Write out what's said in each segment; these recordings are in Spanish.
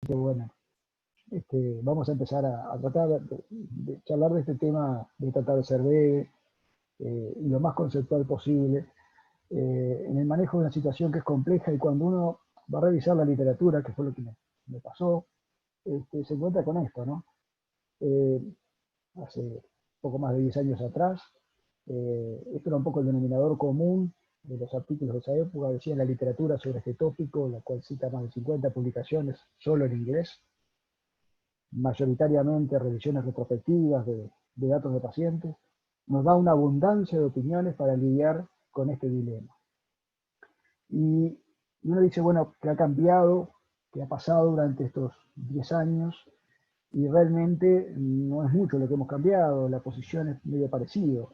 que bueno, vamos a empezar a tratar de charlar de este tema, de tratar de ser breve y lo más conceptual posible, en el manejo de una situación que es compleja y cuando uno va a revisar la literatura, que fue lo que me pasó, se encuentra con esto, ¿no? Eh, Hace poco más de 10 años atrás, esto era un poco el denominador común de los artículos de esa época, decía la literatura sobre este tópico, la cual cita más de 50 publicaciones solo en inglés, mayoritariamente revisiones retrospectivas de datos de pacientes, nos da una abundancia de opiniones para lidiar con este dilema. Y uno dice, bueno, ¿qué ha cambiado? ¿Qué ha pasado durante estos 10 años? Y realmente no es mucho lo que hemos cambiado, la posición es medio parecido.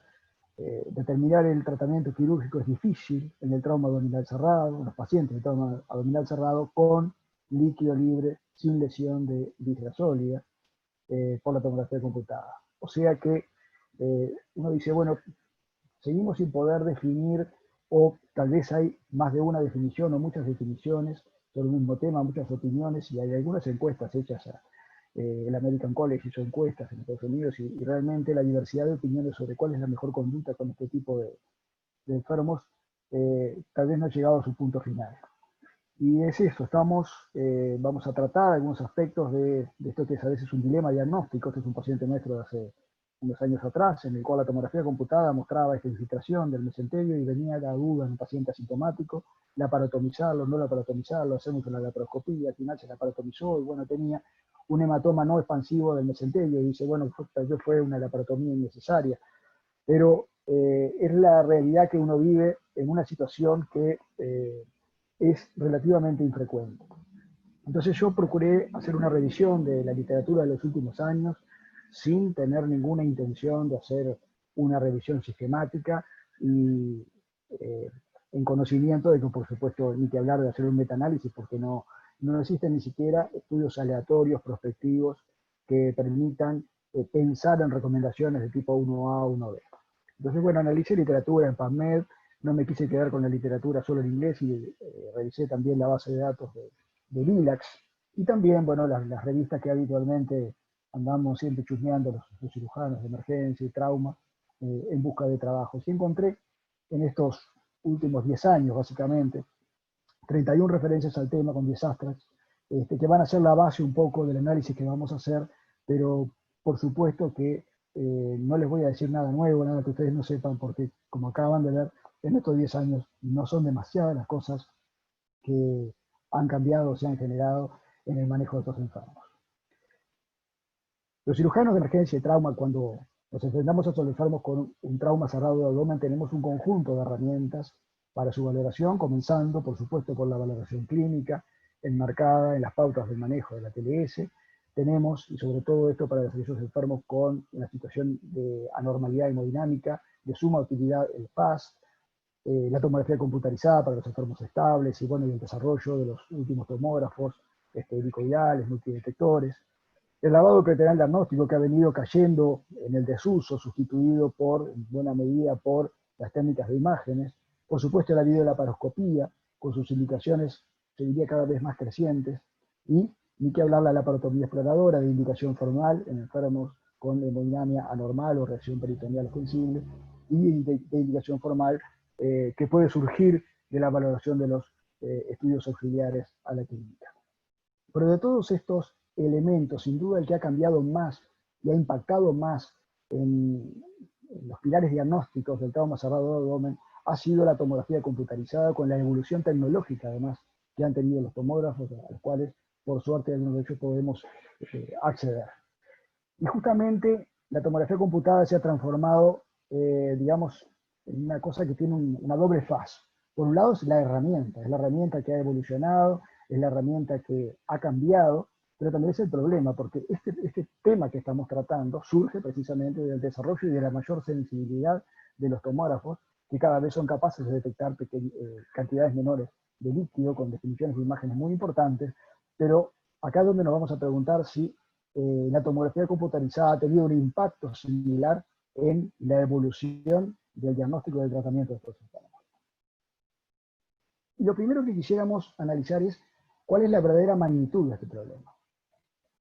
Determinar el tratamiento quirúrgico es difícil en el trauma abdominal cerrado, en los pacientes de trauma abdominal cerrado con líquido libre, sin lesión de víscera sólida, por la tomografía computada. O sea que uno dice, bueno, seguimos sin poder definir, o tal vez hay más de una definición o muchas definiciones sobre el mismo tema, muchas opiniones, y hay algunas encuestas hechas el American College hizo encuestas en Estados Unidos y realmente la diversidad de opiniones sobre cuál es la mejor conducta con este tipo de enfermos tal vez no ha llegado a su punto final. Y es eso, vamos a tratar algunos aspectos de esto que es a veces un dilema diagnóstico. Este es un paciente nuestro de hace unos años atrás, en el cual la tomografía computada mostraba esta infiltración del mesenterio y venía la duda en un paciente asintomático, laparotomizarlo, no laparotomizarlo, hacemos una laparoscopía, al final se laparotomizó y bueno, tenía un hematoma no expansivo del mesenterio y dice, bueno, tal vez fue una laparotomía innecesaria, pero es la realidad que uno vive en una situación que es relativamente infrecuente. Entonces yo procuré hacer una revisión de la literatura de los últimos años sin tener ninguna intención de hacer una revisión sistemática y en conocimiento de que, por supuesto, ni que hablar de hacer un metaanálisis porque no existen ni siquiera estudios aleatorios, prospectivos, que permitan pensar en recomendaciones de tipo 1A o 1B. Entonces, bueno, analicé literatura en PubMed, no me quise quedar con la literatura solo en inglés y revisé también la base de datos de Lilacs y también, bueno, las revistas que habitualmente andamos siempre chusmeando los cirujanos de emergencia y trauma en busca de trabajos. Y encontré en estos últimos 10 años, básicamente, 31 referencias al tema con 10 abstracts, que van a ser la base un poco del análisis que vamos a hacer, pero por supuesto que no les voy a decir nada nuevo, nada que ustedes no sepan, porque como acaban de ver, en estos 10 años no son demasiadas las cosas que han cambiado o se han generado en el manejo de estos enfermos. Los cirujanos de emergencia y trauma, cuando nos enfrentamos a estos enfermos con un trauma cerrado de abdomen, tenemos un conjunto de herramientas para su valoración, comenzando, por supuesto, por la valoración clínica, enmarcada en las pautas del manejo de la TLS. Tenemos, y sobre todo esto para aquellos enfermos con una situación de anormalidad hemodinámica, de suma utilidad el PAS, la tomografía computarizada para los enfermos estables, y bueno, y el desarrollo de los últimos tomógrafos helicoidales, multidetectores. El lavado peritoneal diagnóstico que ha venido cayendo en el desuso, sustituido en buena medida por las técnicas de imágenes. Por supuesto, la videolaparoscopía, con sus indicaciones, se diría cada vez más crecientes. Y ni que hablar la laparotomía exploradora de indicación formal en enfermos con hemodinamia anormal o reacción peritoneal sensible, y de indicación formal que puede surgir de la valoración de los estudios auxiliares a la clínica. Pero de todos estos elementos, sin duda el que ha cambiado más y ha impactado más en los pilares diagnósticos del trauma cerrado de abdomen ha sido la tomografía computarizada, con la evolución tecnológica además que han tenido los tomógrafos, a los cuales por suerte algunos de ellos podemos acceder. Y justamente la tomografía computada se ha transformado, digamos, en una cosa que tiene una doble faz. Por un lado es la herramienta que ha evolucionado, es la herramienta que ha cambiado, pero también es el problema, porque este tema que estamos tratando surge precisamente del desarrollo y de la mayor sensibilidad de los tomógrafos, que cada vez son capaces de detectar cantidades menores de líquido con definiciones de imágenes muy importantes, pero acá es donde nos vamos a preguntar si la tomografía computarizada ha tenido un impacto similar en la evolución del diagnóstico y del tratamiento de estos enfermos. Y lo primero que quisiéramos analizar es ¿Cuál es la verdadera magnitud de este problema?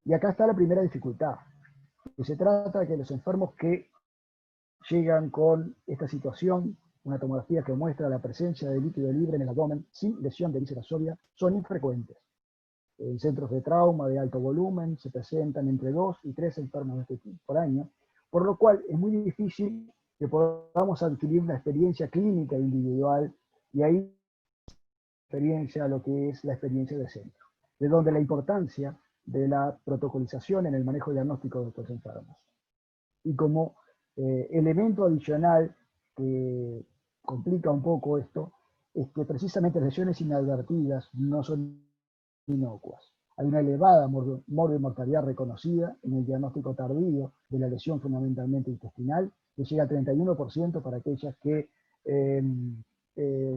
Y acá está la primera dificultad, que se trata de que los enfermos que llegan con esta situación, una tomografía que muestra la presencia de líquido libre en el abdomen sin lesión de vísceras óseas, son infrecuentes. En centros de trauma de alto volumen se presentan entre 2 y 3 enfermos de este tipo por año, por lo cual es muy difícil que podamos adquirir una experiencia clínica individual y ahí experiencia lo que es la experiencia de centro, de donde la importancia de la protocolización en el manejo diagnóstico de estos enfermos. Y como elemento adicional que complica un poco esto, es que precisamente las lesiones inadvertidas no son inocuas. Hay una elevada mortalidad reconocida en el diagnóstico tardío de la lesión fundamentalmente intestinal, que llega al 31% para aquellas que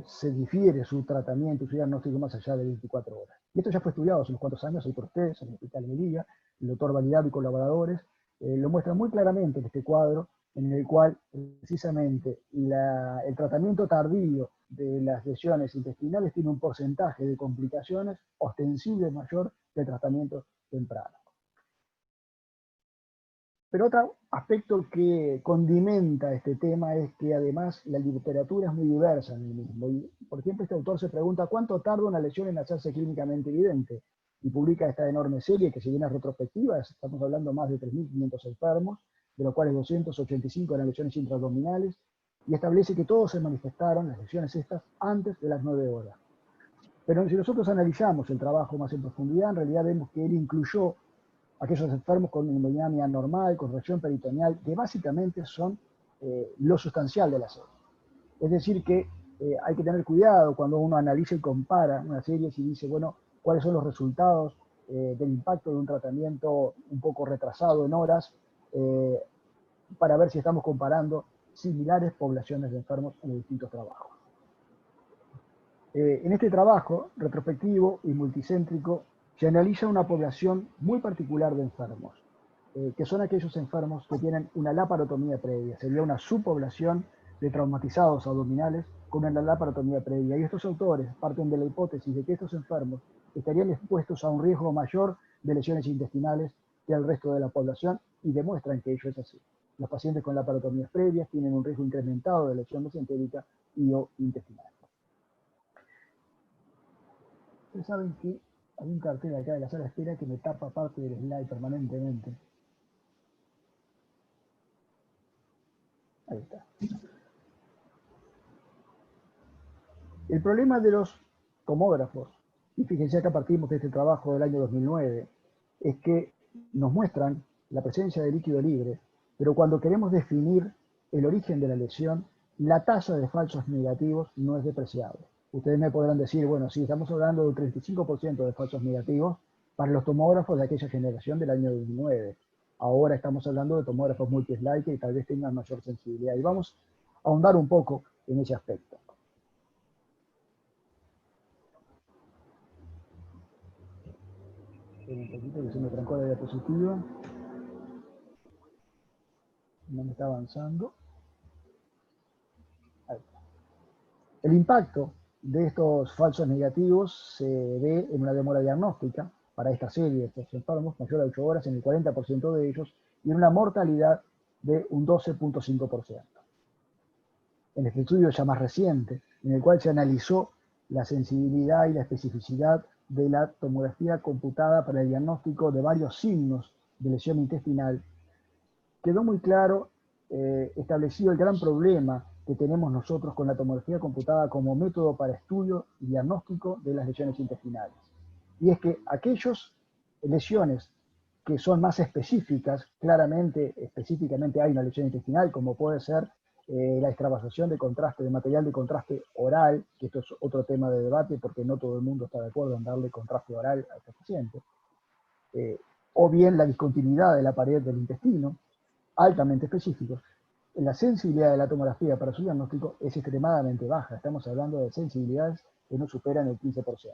se difiere su tratamiento, su diagnóstico más allá de 24 horas. Y esto ya fue estudiado hace unos cuantos años, ahí por ustedes, en el Hospital Melilla, el doctor Validado y colaboradores, lo muestra muy claramente en este cuadro, en el cual precisamente el tratamiento tardío de las lesiones intestinales tiene un porcentaje de complicaciones ostensible mayor que el tratamiento temprano. Pero otro aspecto que condimenta este tema es que además la literatura es muy diversa en el mismo. Y, por ejemplo, este autor se pregunta cuánto tarda una lesión en hacerse clínicamente evidente y publica esta enorme serie que si bien es retrospectiva, estamos hablando más de 3.500 enfermos, de los cuales 285 eran lesiones intraabdominales, y establece que todos se manifestaron, las lesiones estas, antes de las 9 horas. Pero si nosotros analizamos el trabajo más en profundidad, en realidad vemos que él incluyó aquellos enfermos con hemodinámica normal, con reacción peritoneal, que básicamente son lo sustancial de la serie. Es decir que hay que tener cuidado cuando uno analiza y compara una serie y dice, bueno, cuáles son los resultados del impacto de un tratamiento un poco retrasado en horas, para ver si estamos comparando similares poblaciones de enfermos en los distintos trabajos. En este trabajo retrospectivo y multicéntrico se analiza una población muy particular de enfermos, que son aquellos enfermos que tienen una laparotomía previa, sería una subpoblación de traumatizados abdominales con una laparotomía previa. Y estos autores parten de la hipótesis de que estos enfermos estarían expuestos a un riesgo mayor de lesiones intestinales que al resto de la población y demuestran que ello es así. Los pacientes con laparotomías previas tienen un riesgo incrementado de lesión mesentérica y o intestinal. Ustedes saben que hay un cartel acá de la sala de espera que me tapa parte del slide permanentemente. Ahí está. El problema de los tomógrafos, y fíjense acá partimos de este trabajo del año 2009, es que nos muestran la presencia de líquido libre, pero cuando queremos definir el origen de la lesión, la tasa de falsos negativos no es despreciable. Ustedes me podrán decir, bueno, sí, estamos hablando de un 35% de falsos negativos para los tomógrafos de aquella generación del año 2009. Ahora estamos hablando de tomógrafos multislide que tal vez tengan mayor sensibilidad. Y vamos a ahondar un poco en ese aspecto. Un poquito que se me trancó la diapositiva. No me está avanzando. Ahí está. El impacto de estos falsos negativos se ve en una demora diagnóstica para esta serie de estos enfermos, mayor a 8 horas en el 40% de ellos, y en una mortalidad de un 12.5%. En este estudio ya más reciente, en el cual se analizó la sensibilidad y la especificidad de la tomografía computada para el diagnóstico de varios signos de lesión intestinal, quedó muy claro establecido el gran problema que tenemos nosotros con la tomografía computada como método para estudio y diagnóstico de las lesiones intestinales. Y es que aquellas lesiones que son más específicas, específicamente hay una lesión intestinal, como puede ser la extravasación de contraste, de material de contraste oral, que esto es otro tema de debate porque no todo el mundo está de acuerdo en darle contraste oral a estos pacientes, o bien la discontinuidad de la pared del intestino, altamente específicos. La sensibilidad de la tomografía para su diagnóstico es extremadamente baja, estamos hablando de sensibilidades que no superan el 15%.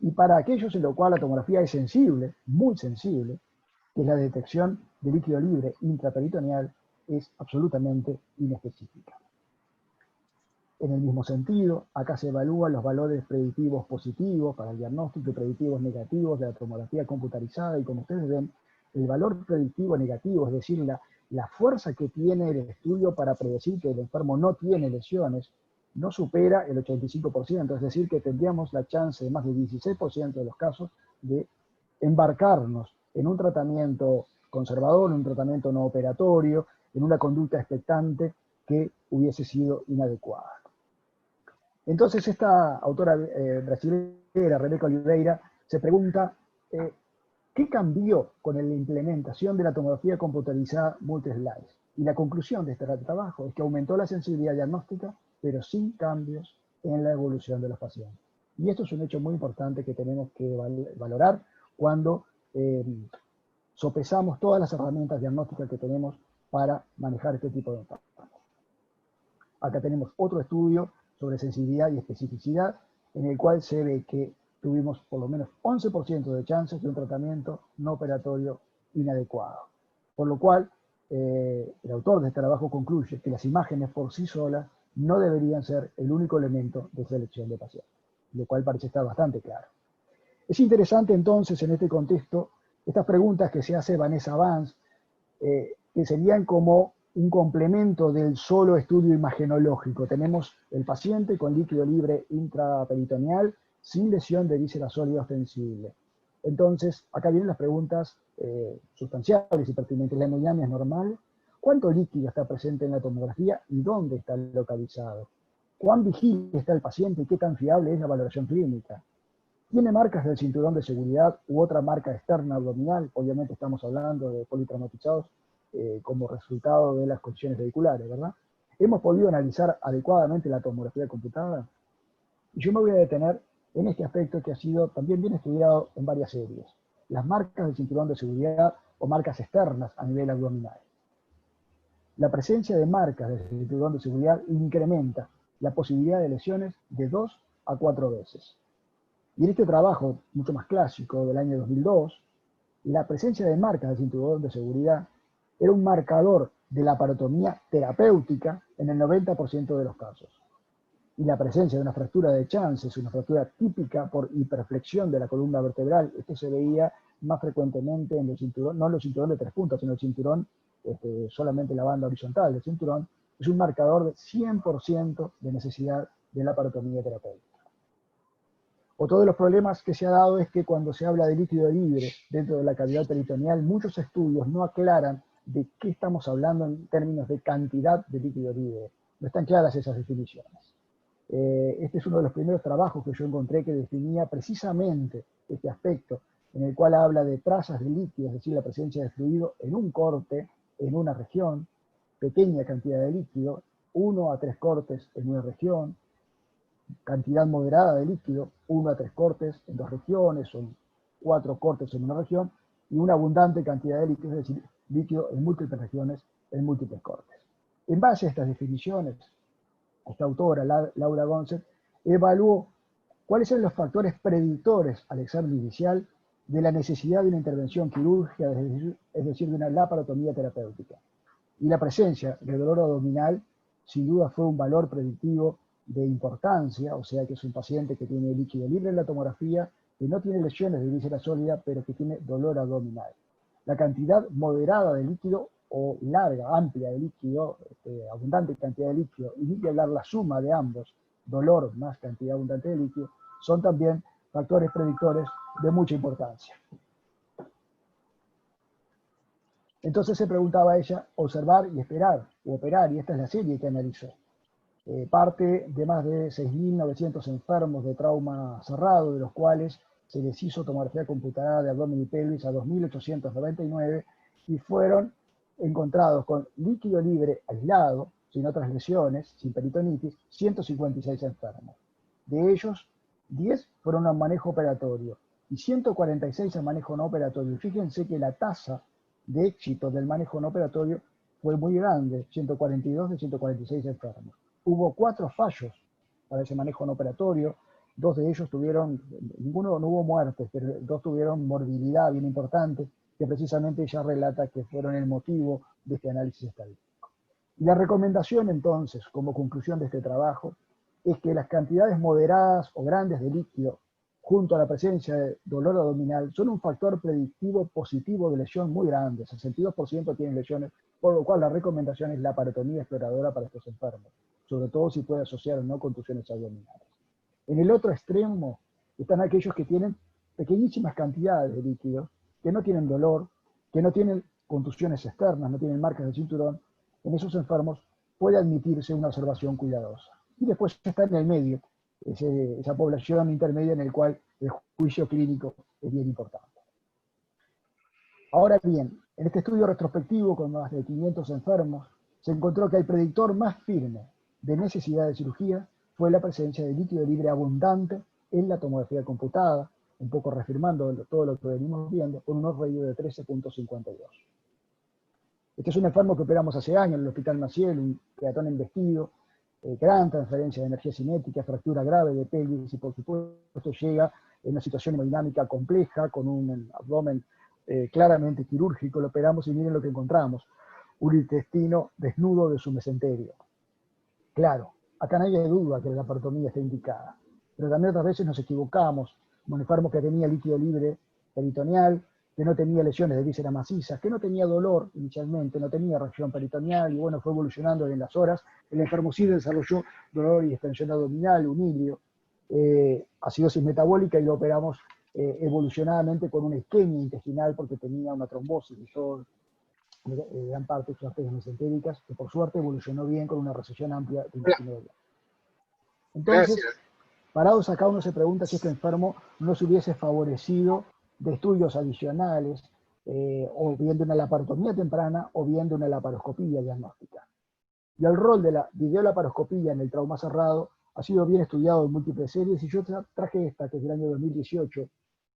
Y para aquellos en los cuales la tomografía es sensible, muy sensible, que es la detección de líquido libre intraperitoneal, es absolutamente inespecífica. en el mismo sentido. Acá se evalúan los valores predictivos positivos para el diagnóstico y predictivos negativos de la tomografía computarizada, y como ustedes ven, el valor predictivo negativo, es decir, la fuerza que tiene el estudio para predecir que el enfermo no tiene lesiones, no supera el 85%, es decir, que tendríamos la chance de más del 16% de los casos de embarcarnos en un tratamiento conservador, en un tratamiento no operatorio, en una conducta expectante que hubiese sido inadecuada. Entonces esta autora brasileña, Rebeca Oliveira, se pregunta ¿qué cambió con la implementación de la tomografía computarizada multi-slice? Y la conclusión de este trabajo es que aumentó la sensibilidad diagnóstica, pero sin cambios en la evolución de los pacientes. Y esto es un hecho muy importante que tenemos que valorar cuando sopesamos todas las herramientas diagnósticas que tenemos para manejar este tipo de enfermedades. Acá tenemos otro estudio sobre sensibilidad y especificidad, en el cual se ve que tuvimos por lo menos 11% de chances de un tratamiento no operatorio inadecuado. Por lo cual, el autor de este trabajo concluye que las imágenes por sí solas no deberían ser el único elemento de selección de pacientes, lo cual parece estar bastante claro. Es interesante entonces en este contexto estas preguntas que se hace Vanessa Vance, que serían como un complemento del solo estudio imagenológico. Tenemos el paciente con líquido libre intraperitoneal sin lesión de víscera sólida ostensible. Entonces, acá vienen las preguntas sustanciales y pertinentes. ¿La hemodinamia es normal? ¿Cuánto líquido está presente en la tomografía y dónde está localizado? ¿Cuán vigilante está el paciente y qué tan fiable es la valoración clínica? ¿Tiene marcas del cinturón de seguridad u otra marca externa abdominal? Obviamente estamos hablando de politraumatizados como resultado de las condiciones vehiculares, ¿verdad? ¿Hemos podido analizar adecuadamente la tomografía computada? Y yo me voy a detener en este aspecto que ha sido también bien estudiado en varias series. Las marcas del cinturón de seguridad o marcas externas a nivel abdominal. La presencia de marcas del cinturón de seguridad incrementa la posibilidad de lesiones de 2 a 4 veces. Y en este trabajo, mucho más clásico, del año 2002, la presencia de marcas del cinturón de seguridad era un marcador de la parotomía terapéutica en el 90% de los casos. Y la presencia de una fractura de chances, una fractura típica por hiperflexión de la columna vertebral, esto se veía más frecuentemente en el cinturón, no en el cinturón de 3 puntas, sino el cinturón, solamente la banda horizontal del cinturón, es un marcador de 100% de necesidad de la parotomía terapéutica. Otro de los problemas que se ha dado es que cuando se habla de líquido libre dentro de la cavidad peritoneal, muchos estudios no aclaran de qué estamos hablando en términos de cantidad de líquido libre. No están claras esas definiciones. Este es uno de los primeros trabajos que yo encontré que definía precisamente este aspecto, en el cual habla de trazas de líquido, es decir, la presencia de fluido en un corte, en una región, pequeña cantidad de líquido, 1 a 3 cortes en una región, cantidad moderada de líquido, 1 a 3 cortes en 2 regiones, son 4 cortes en una región, y una abundante cantidad de líquido, es decir, líquido en múltiples regiones, en múltiples cortes. En base a estas definiciones, esta autora, Laura González, evaluó cuáles son los factores predictores al examen inicial de la necesidad de una intervención quirúrgica, es decir, de una laparotomía terapéutica. Y la presencia de dolor abdominal, sin duda, fue un valor predictivo de importancia, o sea que es un paciente que tiene líquido libre en la tomografía, que no tiene lesiones de víscera sólida, pero que tiene dolor abdominal. La cantidad moderada de líquido o larga, amplia de líquido, abundante cantidad de líquido, y ni que hablar la suma de ambos, dolor más cantidad abundante de líquido, son también factores predictores de mucha importancia. Entonces se preguntaba ella, observar y esperar, o operar, y esta es la serie que analizó. Parte de más de 6.900 enfermos de trauma cerrado, de los cuales se les hizo tomografía computada de abdomen y pelvis a 2.899 y fueron encontrados con líquido libre aislado, sin otras lesiones, sin peritonitis, 156 enfermos. De ellos, 10 fueron a manejo operatorio y 146 a manejo no operatorio. Fíjense que la tasa de éxito del manejo no operatorio fue muy grande, 142 de 146 enfermos. Hubo 4 fallos para ese manejo no operatorio, 2 de ellos tuvieron, ninguno no hubo muertes, pero 2 tuvieron morbilidad bien importante, que precisamente ella relata que fueron el motivo de este análisis estadístico. Y la recomendación entonces, como conclusión de este trabajo, es que las cantidades moderadas o grandes de líquido junto a la presencia de dolor abdominal son un factor predictivo positivo de lesión muy grande. El 62% tienen lesiones, por lo cual la recomendación es la laparotomía exploradora para estos enfermos, sobre todo si puede asociar o no contusiones abdominales. En el otro extremo están aquellos que tienen pequeñísimas cantidades de líquido, que no tienen dolor, que no tienen contusiones externas, no tienen marcas de cinturón. En esos enfermos puede admitirse una observación cuidadosa. Y después está en el medio, esa población intermedia en el cual el juicio clínico es bien importante. Ahora bien, en este estudio retrospectivo con más de 500 enfermos, se encontró que el predictor más firme de necesidad de cirugía fue la presencia de líquido libre abundante en la tomografía computada, un poco reafirmando todo lo que venimos viendo, con un odds ratio de 13.52. Este es un enfermo que operamos hace años en el Hospital Maciel, un peatón embestido, gran transferencia de energía cinética, fractura grave de pelvis, y por supuesto llega en una situación hemodinámica compleja, con un abdomen claramente quirúrgico. Lo operamos y miren lo que encontramos: un intestino desnudo de su mesenterio. Claro, acá nadie duda que la laparotomía está indicada, pero también otras veces nos equivocamos, como un enfermo que tenía líquido libre peritoneal, que no tenía lesiones de vísceras macizas, que no tenía dolor inicialmente, no tenía reacción peritoneal, y bueno, fue evolucionando en las horas. El enfermo sí desarrolló dolor y extensión abdominal, un ilio, acidosis metabólica, y lo operamos evolucionadamente con una isquemia intestinal porque tenía una trombosis de todo, gran parte de sus arterias mesentéricas, que por suerte evolucionó bien con una recesión amplia de intestino delgado. Entonces, gracias. Parados acá, uno se pregunta si este enfermo no se hubiese favorecido de estudios adicionales, o bien de una laparotomía temprana, o bien de una laparoscopía diagnóstica. Y el rol de la videolaparoscopía en el trauma cerrado ha sido bien estudiado en múltiples series, y yo traje esta, que es del año 2018,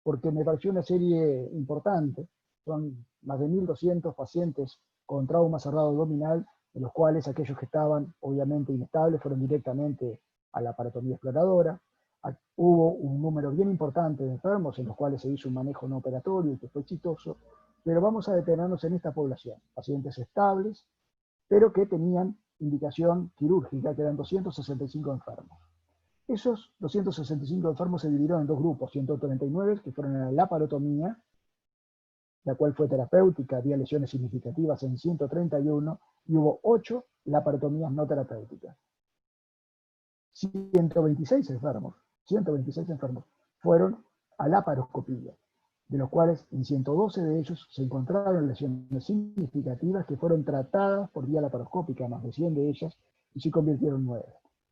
porque me pareció una serie importante. Son más de 1.200 pacientes con trauma cerrado abdominal, de los cuales aquellos que estaban obviamente inestables fueron directamente a la laparotomía exploradora. Hubo un número bien importante de enfermos en los cuales se hizo un manejo no operatorio y que fue exitoso, pero vamos a detenernos en esta población: pacientes estables, pero que tenían indicación quirúrgica, que eran 265 enfermos. Esos 265 enfermos se dividieron en dos grupos: 139 que fueron a la laparotomía, la cual fue terapéutica, había lesiones significativas en 131, y hubo 8 laparotomías no terapéuticas. 126 enfermos fueron a laparoscopía, de los cuales en 112 de ellos se encontraron lesiones significativas que fueron tratadas por vía laparoscópica, más de 100 de ellas, y se convirtieron en 9.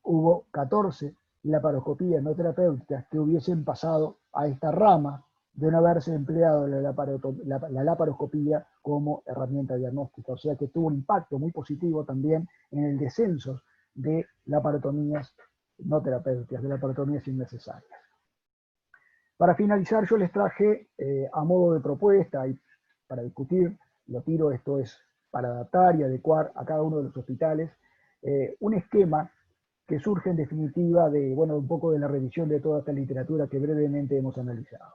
Hubo 14 laparoscopías no terapéuticas que hubiesen pasado a esta rama de no haberse empleado la laparoscopía como herramienta diagnóstica, o sea que tuvo un impacto muy positivo también en el descenso de laparotomías no terapéuticas, de laparotomías innecesarias. Para finalizar, yo les traje a modo de propuesta y para discutir, lo tiro, esto es para adaptar y adecuar a cada uno de los hospitales, un esquema que surge en definitiva de, bueno, un poco de la revisión de toda esta literatura que brevemente hemos analizado.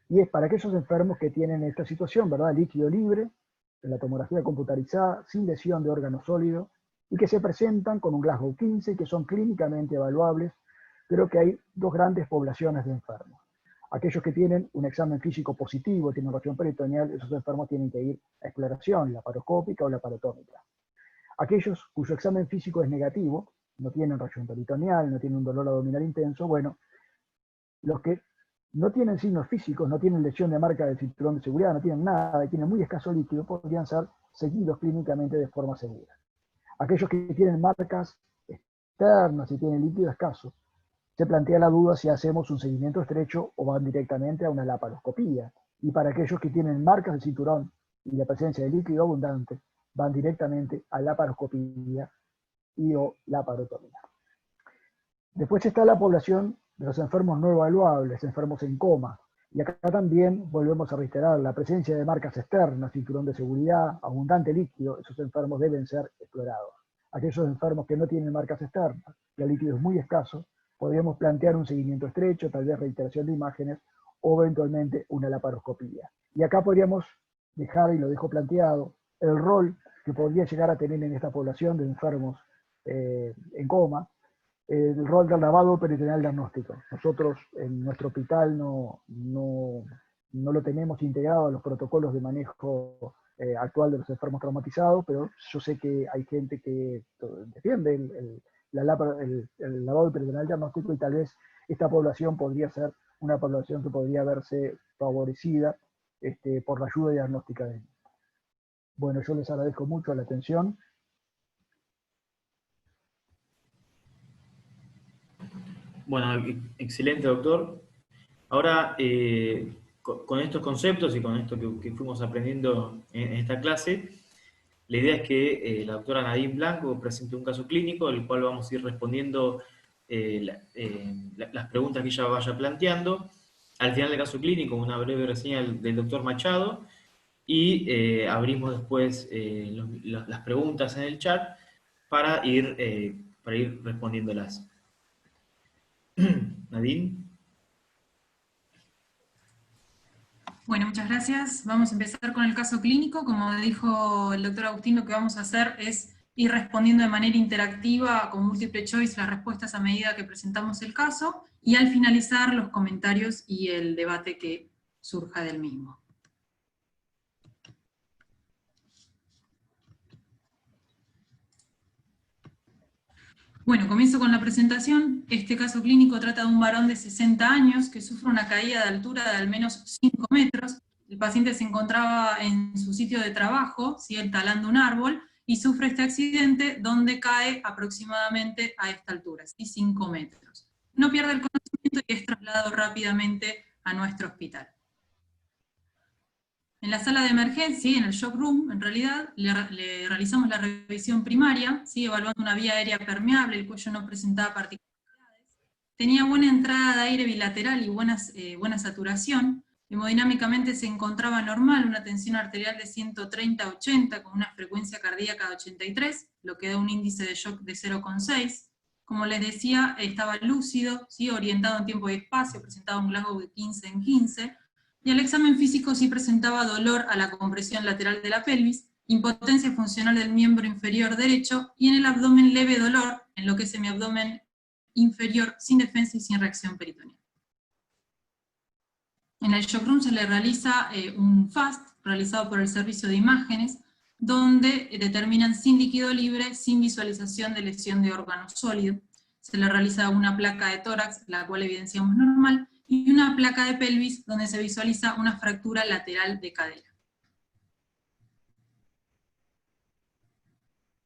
Y es para aquellos enfermos que tienen esta situación, ¿verdad? Líquido libre, en la tomografía computarizada, sin lesión de órgano sólido, y que se presentan con un Glasgow 15 y que son clínicamente evaluables. Creo que hay dos grandes poblaciones de enfermos: aquellos que tienen un examen físico positivo, tienen reacción peritoneal, esos enfermos tienen que ir a exploración laparoscópica o laparotómica. Aquellos cuyo examen físico es negativo, no tienen reacción peritoneal, no tienen un dolor abdominal intenso, bueno, los que no tienen signos físicos, no tienen lesión de marca del cinturón de seguridad, no tienen nada y tienen muy escaso líquido, podrían ser seguidos clínicamente de forma segura. Aquellos que tienen marcas externas y tienen líquido escaso, se plantea la duda si hacemos un seguimiento estrecho o van directamente a una laparoscopía. Y para aquellos que tienen marcas de cinturón y la presencia de líquido abundante, van directamente a laparoscopía y o laparotomía. Después está la población de los enfermos no evaluables, enfermos en coma. Y acá también volvemos a reiterar la presencia de marcas externas, cinturón de seguridad, abundante líquido. Esos enfermos deben ser explorados. Aquellos enfermos que no tienen marcas externas, que el líquido es muy escaso, podríamos plantear un seguimiento estrecho, tal vez reiteración de imágenes o eventualmente una laparoscopía. Y acá podríamos dejar, y lo dejo planteado, el rol que podría llegar a tener en esta población de enfermos en coma, el rol del lavado peritoneal diagnóstico. Nosotros en nuestro hospital no lo tenemos integrado a los protocolos de manejo actual de los enfermos traumatizados, pero yo sé que hay gente que defiende el lavado peritoneal diagnóstico, y tal vez esta población podría ser una población que podría verse favorecida por la ayuda diagnóstica de él. Bueno, yo les agradezco mucho la atención. Bueno, excelente, doctor. Ahora, con estos conceptos y con esto que fuimos aprendiendo en esta clase, la idea es que la doctora Nadine Blanco presente un caso clínico, el cual vamos a ir respondiendo las preguntas que ella vaya planteando. Al final del caso clínico, una breve reseña del doctor Machado, y abrimos después las preguntas en el chat para ir respondiéndolas. Nadine. Bueno, muchas gracias. Vamos a empezar con el caso clínico. Como dijo el doctor Agustín, lo que vamos a hacer es ir respondiendo de manera interactiva con múltiple choice las respuestas a medida que presentamos el caso, y al finalizar los comentarios y el debate que surja del mismo. Bueno, comienzo con la presentación. Este caso clínico trata de un varón de 60 años que sufre una caída de altura de al menos 5 metros. El paciente se encontraba en su sitio de trabajo, ¿sí?, talando un árbol, y sufre este accidente donde cae aproximadamente a esta altura, ¿sí?, 5 metros. No pierde el conocimiento y es trasladado rápidamente a nuestro hospital. En la sala de emergencia, en el shock room, en realidad, le realizamos la revisión primaria, ¿sí?, evaluando una vía aérea permeable, el cuello no presentaba particularidades, tenía buena entrada de aire bilateral y buena saturación, hemodinámicamente se encontraba normal, una tensión arterial de 130/80 con una frecuencia cardíaca de 83, lo que da un índice de shock de 0,6. Como les decía, estaba lúcido, ¿sí?, orientado en tiempo y espacio, presentaba un Glasgow de 15/15, y el examen físico sí presentaba dolor a la compresión lateral de la pelvis, impotencia funcional del miembro inferior derecho, y en el abdomen leve dolor, en lo que es semiabdomen inferior, sin defensa y sin reacción peritoneal. En el shock room se le realiza un FAST, realizado por el servicio de imágenes, donde determinan sin líquido libre, sin visualización de lesión de órgano sólido. Se le realiza una placa de tórax, la cual evidenciamos normal, y una placa de pelvis, donde se visualiza una fractura lateral de cadera.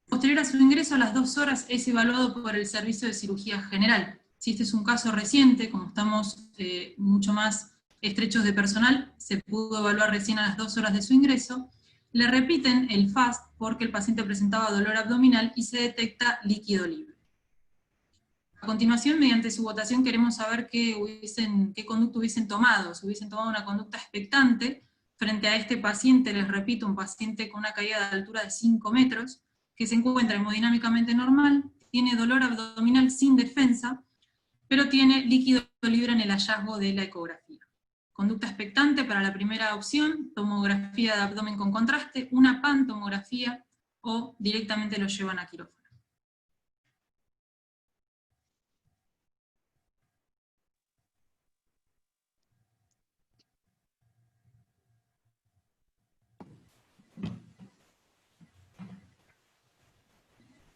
Posterior a su ingreso, a las 2 horas, es evaluado por el servicio de cirugía general. Si este es un caso reciente, como estamos mucho más estrechos de personal, se pudo evaluar recién a las 2 horas de su ingreso. Le repiten el FAST porque el paciente presentaba dolor abdominal y se detecta líquido libre. A continuación, mediante su votación, queremos saber qué conducta hubiesen tomado. Si hubiesen tomado una conducta expectante frente a este paciente, les repito, un paciente con una caída de altura de 5 metros, que se encuentra hemodinámicamente normal, tiene dolor abdominal sin defensa, pero tiene líquido libre en el hallazgo de la ecografía. Conducta expectante para la primera opción, tomografía de abdomen con contraste, una pantomografía, o directamente lo llevan a quirófano.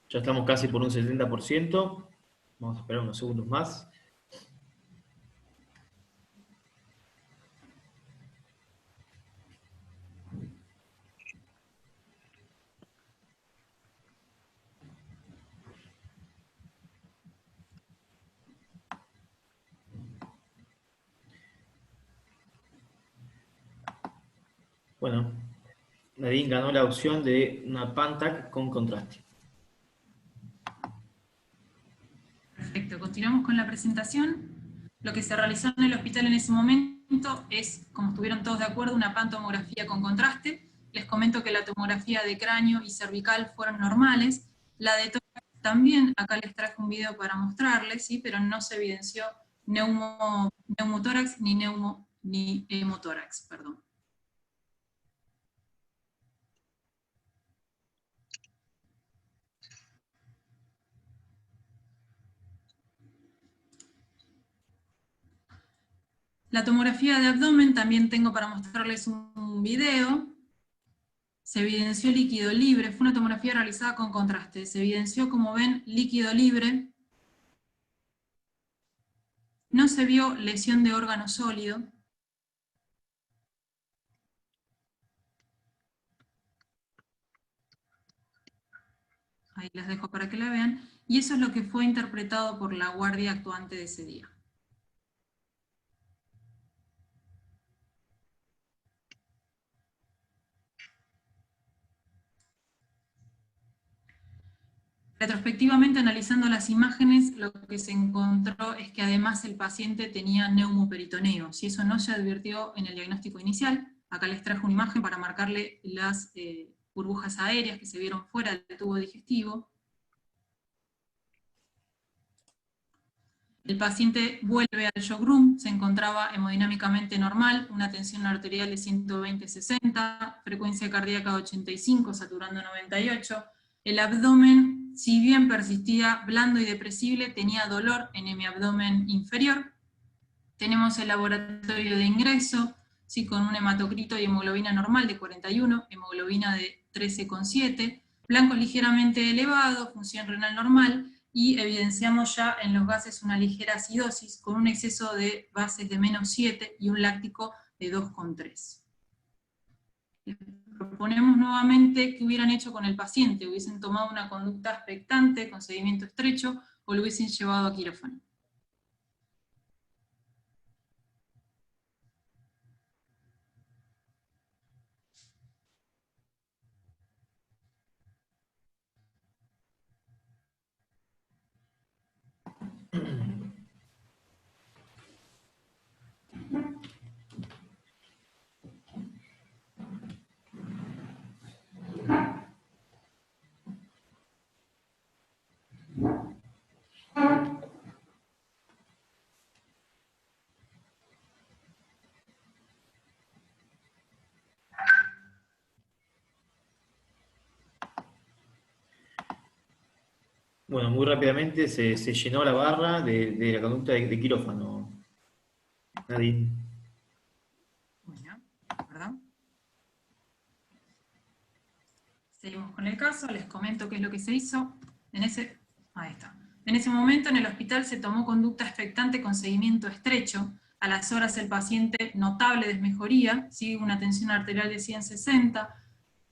Ya estamos casi por un 70%. Vamos a esperar unos segundos más. Bueno, Nadine ganó la opción de una PANTAC con contraste. Perfecto, continuamos con la presentación. Lo que se realizó en el hospital en ese momento es, como estuvieron todos de acuerdo, una pantomografía con contraste. Les comento que la tomografía de cráneo y cervical fueron normales. La de tórax también, acá les traje un video para mostrarles, ¿sí?, pero no se evidenció neumotórax ni hemotórax, perdón. La tomografía de abdomen también tengo para mostrarles un video. Se evidenció líquido libre, fue una tomografía realizada con contraste. Se evidenció, como ven, líquido libre. No se vio lesión de órgano sólido. Ahí les dejo para que la vean. Y eso es lo que fue interpretado por la guardia actuante de ese día. Retrospectivamente, analizando las imágenes, lo que se encontró es que además el paciente tenía neumoperitoneo. Si eso no se advirtió en el diagnóstico inicial, acá les traje una imagen para marcarle las burbujas aéreas que se vieron fuera del tubo digestivo. El paciente vuelve al shock room, se encontraba hemodinámicamente normal, una tensión arterial de 120/60, frecuencia cardíaca de 85, saturando 98. El abdomen, si bien persistía blando y depresible, tenía dolor en hemiabdomen inferior. Tenemos el laboratorio de ingreso, sí, con un hematocrito y hemoglobina normal de 41, hemoglobina de 13,7, blancos ligeramente elevados, función renal normal, y evidenciamos ya en los gases una ligera acidosis, con un exceso de bases de -7 y un láctico de 2,3. Proponemos nuevamente qué hubieran hecho con el paciente, hubiesen tomado una conducta expectante con seguimiento estrecho, o lo hubiesen llevado a quirófano. Bueno, muy rápidamente se llenó la barra de la conducta de quirófano. Nadine. Bueno, perdón. Seguimos con el caso, les comento qué es lo que se hizo. Ahí está. En ese momento en el hospital se tomó conducta expectante con seguimiento estrecho. A las horas el paciente notable desmejoría, ¿sí? Una tensión arterial de 160,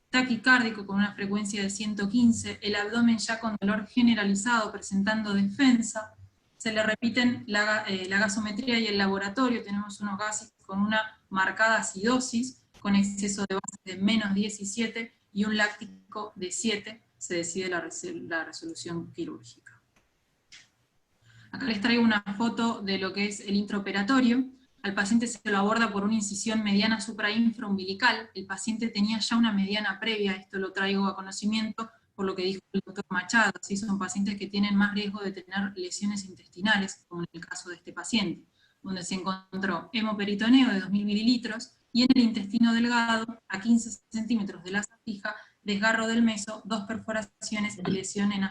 taquicárdico con una frecuencia de 115, el abdomen ya con dolor generalizado presentando defensa. Se le repiten la gasometría y el laboratorio, tenemos unos gases con una marcada acidosis, con exceso de bases de -17 y un láctico de 7, se decide la resolución quirúrgica. Acá les traigo una foto de lo que es el intraoperatorio. Al paciente se lo aborda por una incisión mediana suprainfraumbilical. El paciente tenía ya una mediana previa, esto lo traigo a conocimiento por lo que dijo el doctor Machado, ¿sí? Son pacientes que tienen más riesgo de tener lesiones intestinales, como en el caso de este paciente, donde se encontró hemoperitoneo de 2000 mililitros, y en el intestino delgado, a 15 centímetros de la fija, desgarro del meso, 2 perforaciones y lesión en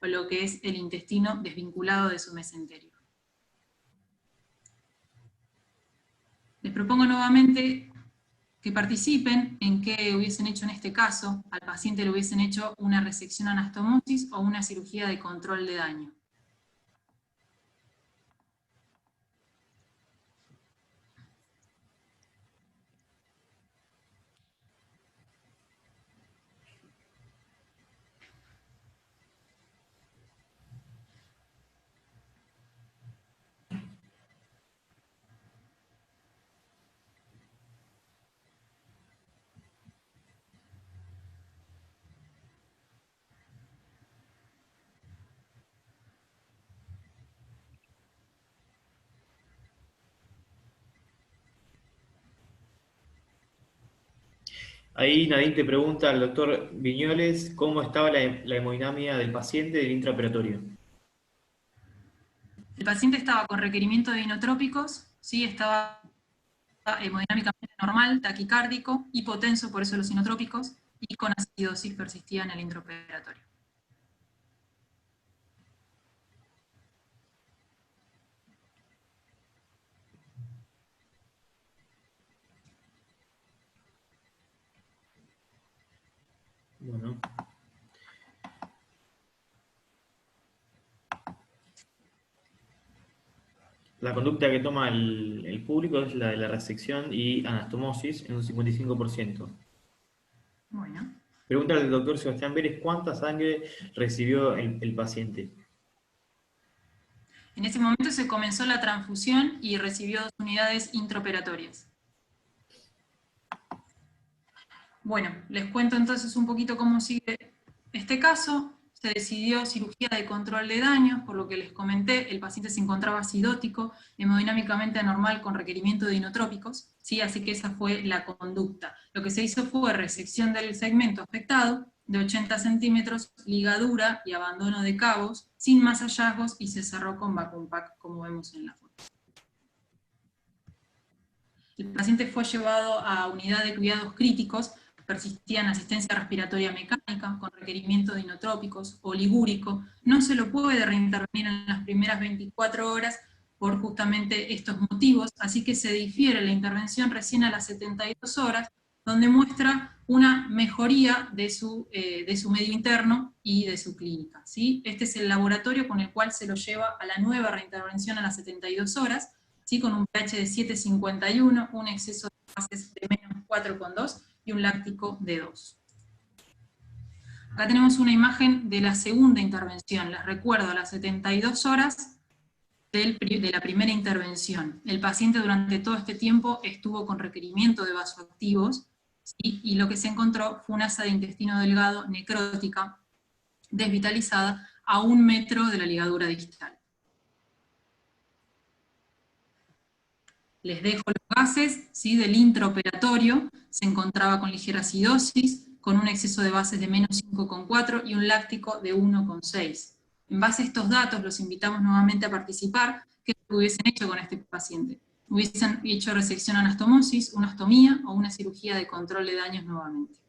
o lo que es el intestino desvinculado de su mesenterio. Les propongo nuevamente que participen en qué hubiesen hecho en este caso. Al paciente le hubiesen hecho una resección anastomosis o una cirugía de control de daño. Ahí Nadine te pregunta al doctor Viñoles cómo estaba la hemodinamia del paciente del intraoperatorio. El paciente estaba con requerimiento de inotrópicos, ¿sí? Estaba hemodinámicamente normal, taquicárdico, hipotenso, por eso los inotrópicos, y con acidosis persistía en el intraoperatorio. Bueno. La conducta que toma el público es la de la resección y anastomosis en un 55%. Bueno. Pregunta al doctor Sebastián Vélez, ¿cuánta sangre recibió el paciente? En ese momento se comenzó la transfusión y recibió 2 unidades intraoperatorias. Bueno, les cuento entonces un poquito cómo sigue este caso. Se decidió cirugía de control de daños, por lo que les comenté, el paciente se encontraba acidótico, hemodinámicamente anormal con requerimiento de inotrópicos, ¿sí? Así que esa fue la conducta. Lo que se hizo fue resección del segmento afectado, de 80 centímetros, ligadura y abandono de cabos, sin más hallazgos, y se cerró con vacuum pack, como vemos en la foto. El paciente fue llevado a unidad de cuidados críticos, persistía en asistencia respiratoria mecánica, con requerimiento de inotrópicos, oligúrico. No se lo puede reintervenir en las primeras 24 horas por justamente estos motivos, así que se difiere la intervención recién a las 72 horas, donde muestra una mejoría de su medio interno y de su clínica, ¿sí? Este es el laboratorio con el cual se lo lleva a la nueva reintervención a las 72 horas, ¿sí? Con un pH de 7,51, un exceso de bases de menos 4,2 y un láctico de 2. Acá tenemos una imagen de la segunda intervención, les recuerdo, a las 72 horas de la primera intervención. El paciente durante todo este tiempo estuvo con requerimiento de vasoactivos, ¿sí? Y lo que se encontró fue una asa de intestino delgado necrótica, desvitalizada, a 1 metro de la ligadura distal. Les dejo los gases, ¿sí? Del intraoperatorio, se encontraba con ligera acidosis, con un exceso de bases de menos 5,4 y un láctico de 1,6. En base a estos datos, los invitamos nuevamente a participar. ¿Qué hubiesen hecho con este paciente? ¿Hubiesen hecho resección anastomosis, una ostomía o una cirugía de control de daños nuevamente?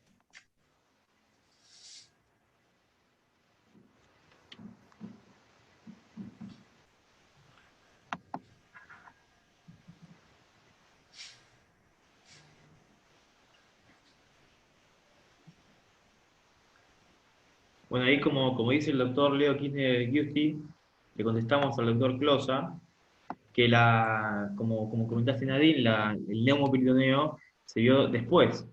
Bueno, ahí como dice el doctor Leo Kirchner-Giusti, le contestamos al doctor Closa que como comentaste Nadine, el neumoperitoneo se vio después.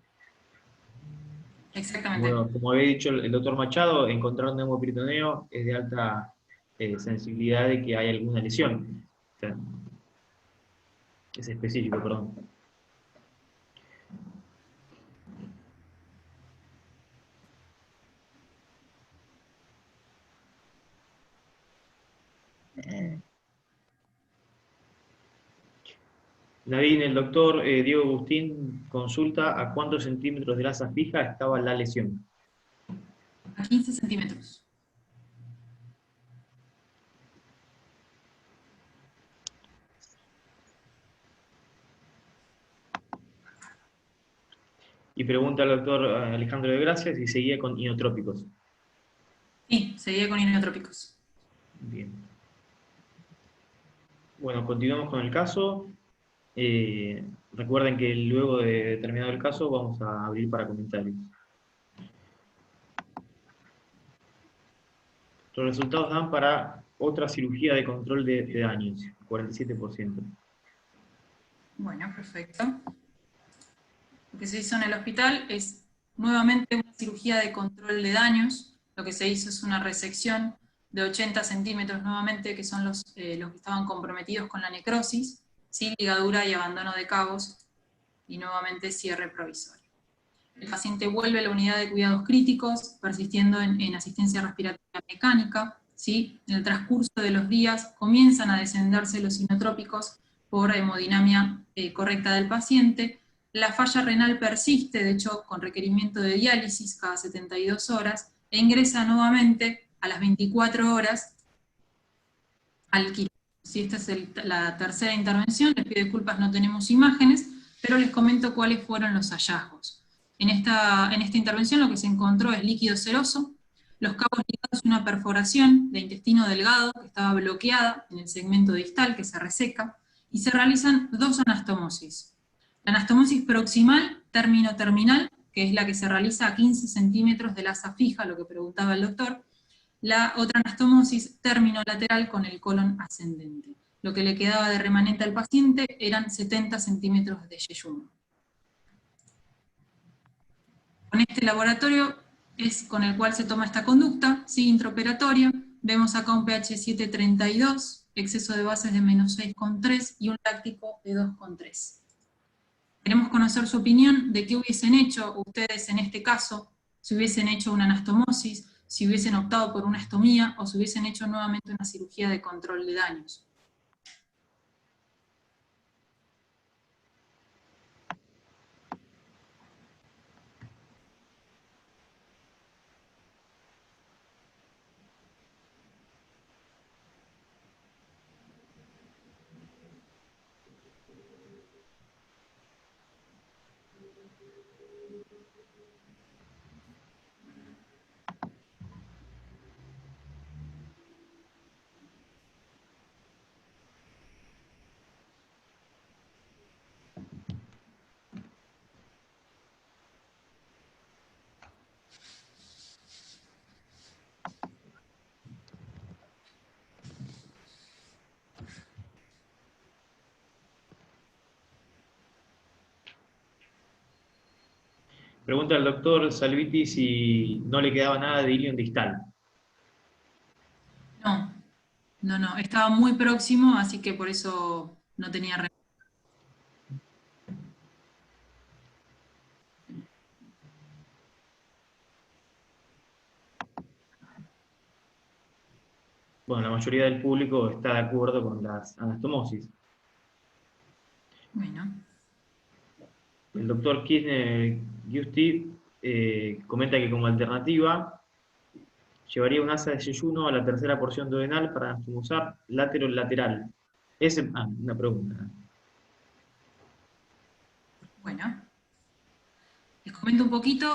Exactamente. Bueno, como había dicho el doctor Machado, encontrar un neumoperitoneo es de alta sensibilidad de que hay alguna lesión. O sea, es específico, perdón. Nadine, el doctor Diego Agustín consulta a cuántos centímetros de la asa fija estaba la lesión. A 15 centímetros. Y pregunta al doctor Alejandro de Gracia si seguía con inotrópicos. Sí, seguía con inotrópicos. Bien. Bueno, continuamos con el caso. Recuerden que luego de terminado el caso vamos a abrir para comentarios. Los resultados dan para otra cirugía de control de daños, 47%. Bueno, perfecto. Lo que se hizo en el hospital es nuevamente una cirugía de control de daños. Lo que se hizo es una resección de 80 centímetros nuevamente, que son los que estaban comprometidos con la necrosis, ¿sí? Ligadura y abandono de cabos, y nuevamente cierre provisorio. El paciente vuelve a la unidad de cuidados críticos, persistiendo en asistencia respiratoria mecánica, ¿sí? En el transcurso de los días comienzan a descenderse los inotrópicos por hemodinamia correcta del paciente. La falla renal persiste, de hecho, con requerimiento de diálisis cada 72 horas, e ingresa nuevamente a las 24 horas al quirófano. ¿Sí? Esta es la tercera intervención, les pido disculpas, no tenemos imágenes, pero les comento cuáles fueron los hallazgos. En esta intervención lo que se encontró es líquido seroso, los cabos ligados a una perforación de intestino delgado que estaba bloqueada en el segmento distal, que se reseca, y se realizan 2 anastomosis. La anastomosis proximal, término terminal, que es la que se realiza a 15 centímetros del asa fija, lo que preguntaba el doctor. La otra anastomosis terminolateral con el colon ascendente. Lo que le quedaba de remanente al paciente eran 70 centímetros de yeyuno. Con este laboratorio es con el cual se toma esta conducta, ¿sí? Intraoperatoria. Vemos acá un pH 7,32, exceso de bases de menos 6,3 y un láctico de 2,3. Queremos conocer su opinión de qué hubiesen hecho ustedes en este caso, si hubiesen hecho una anastomosis, si hubiesen optado por una estomía o si hubiesen hecho nuevamente una cirugía de control de daños. Pregunta al doctor Salviti si no le quedaba nada de ilion distal. No, estaba muy próximo, así que por eso no tenía remedio. Bueno, la mayoría del público está de acuerdo con las anastomosis. Bueno. El doctor Kirchner Giusti comenta que como alternativa llevaría un asa de yeyuno a la tercera porción duodenal para anastomosar lateral. Una pregunta. Bueno, les comento un poquito.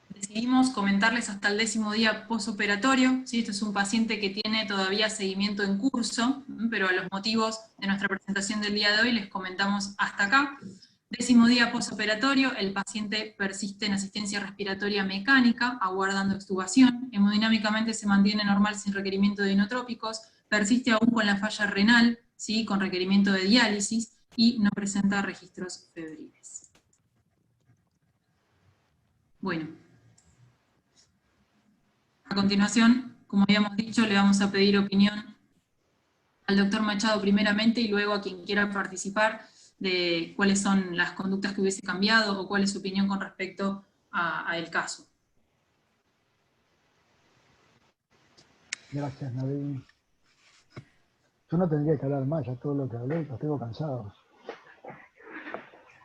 Decidimos comentarles hasta el 10º día posoperatorio. ¿Sí? Este es un paciente que tiene todavía seguimiento en curso, pero a los motivos de nuestra presentación del día de hoy les comentamos hasta acá. 10º día posoperatorio, el paciente persiste en asistencia respiratoria mecánica, aguardando extubación, hemodinámicamente se mantiene normal sin requerimiento de inotrópicos, persiste aún con la falla renal, ¿sí? Con requerimiento de diálisis, y no presenta registros febriles. Bueno. A continuación, como habíamos dicho, le vamos a pedir opinión al doctor Machado primeramente y luego a quien quiera participar de cuáles son las conductas que hubiese cambiado o cuál es su opinión con respecto a el caso. Gracias, Nadine. Yo no tendría que hablar más, ya todo lo que hablé, los tengo cansados.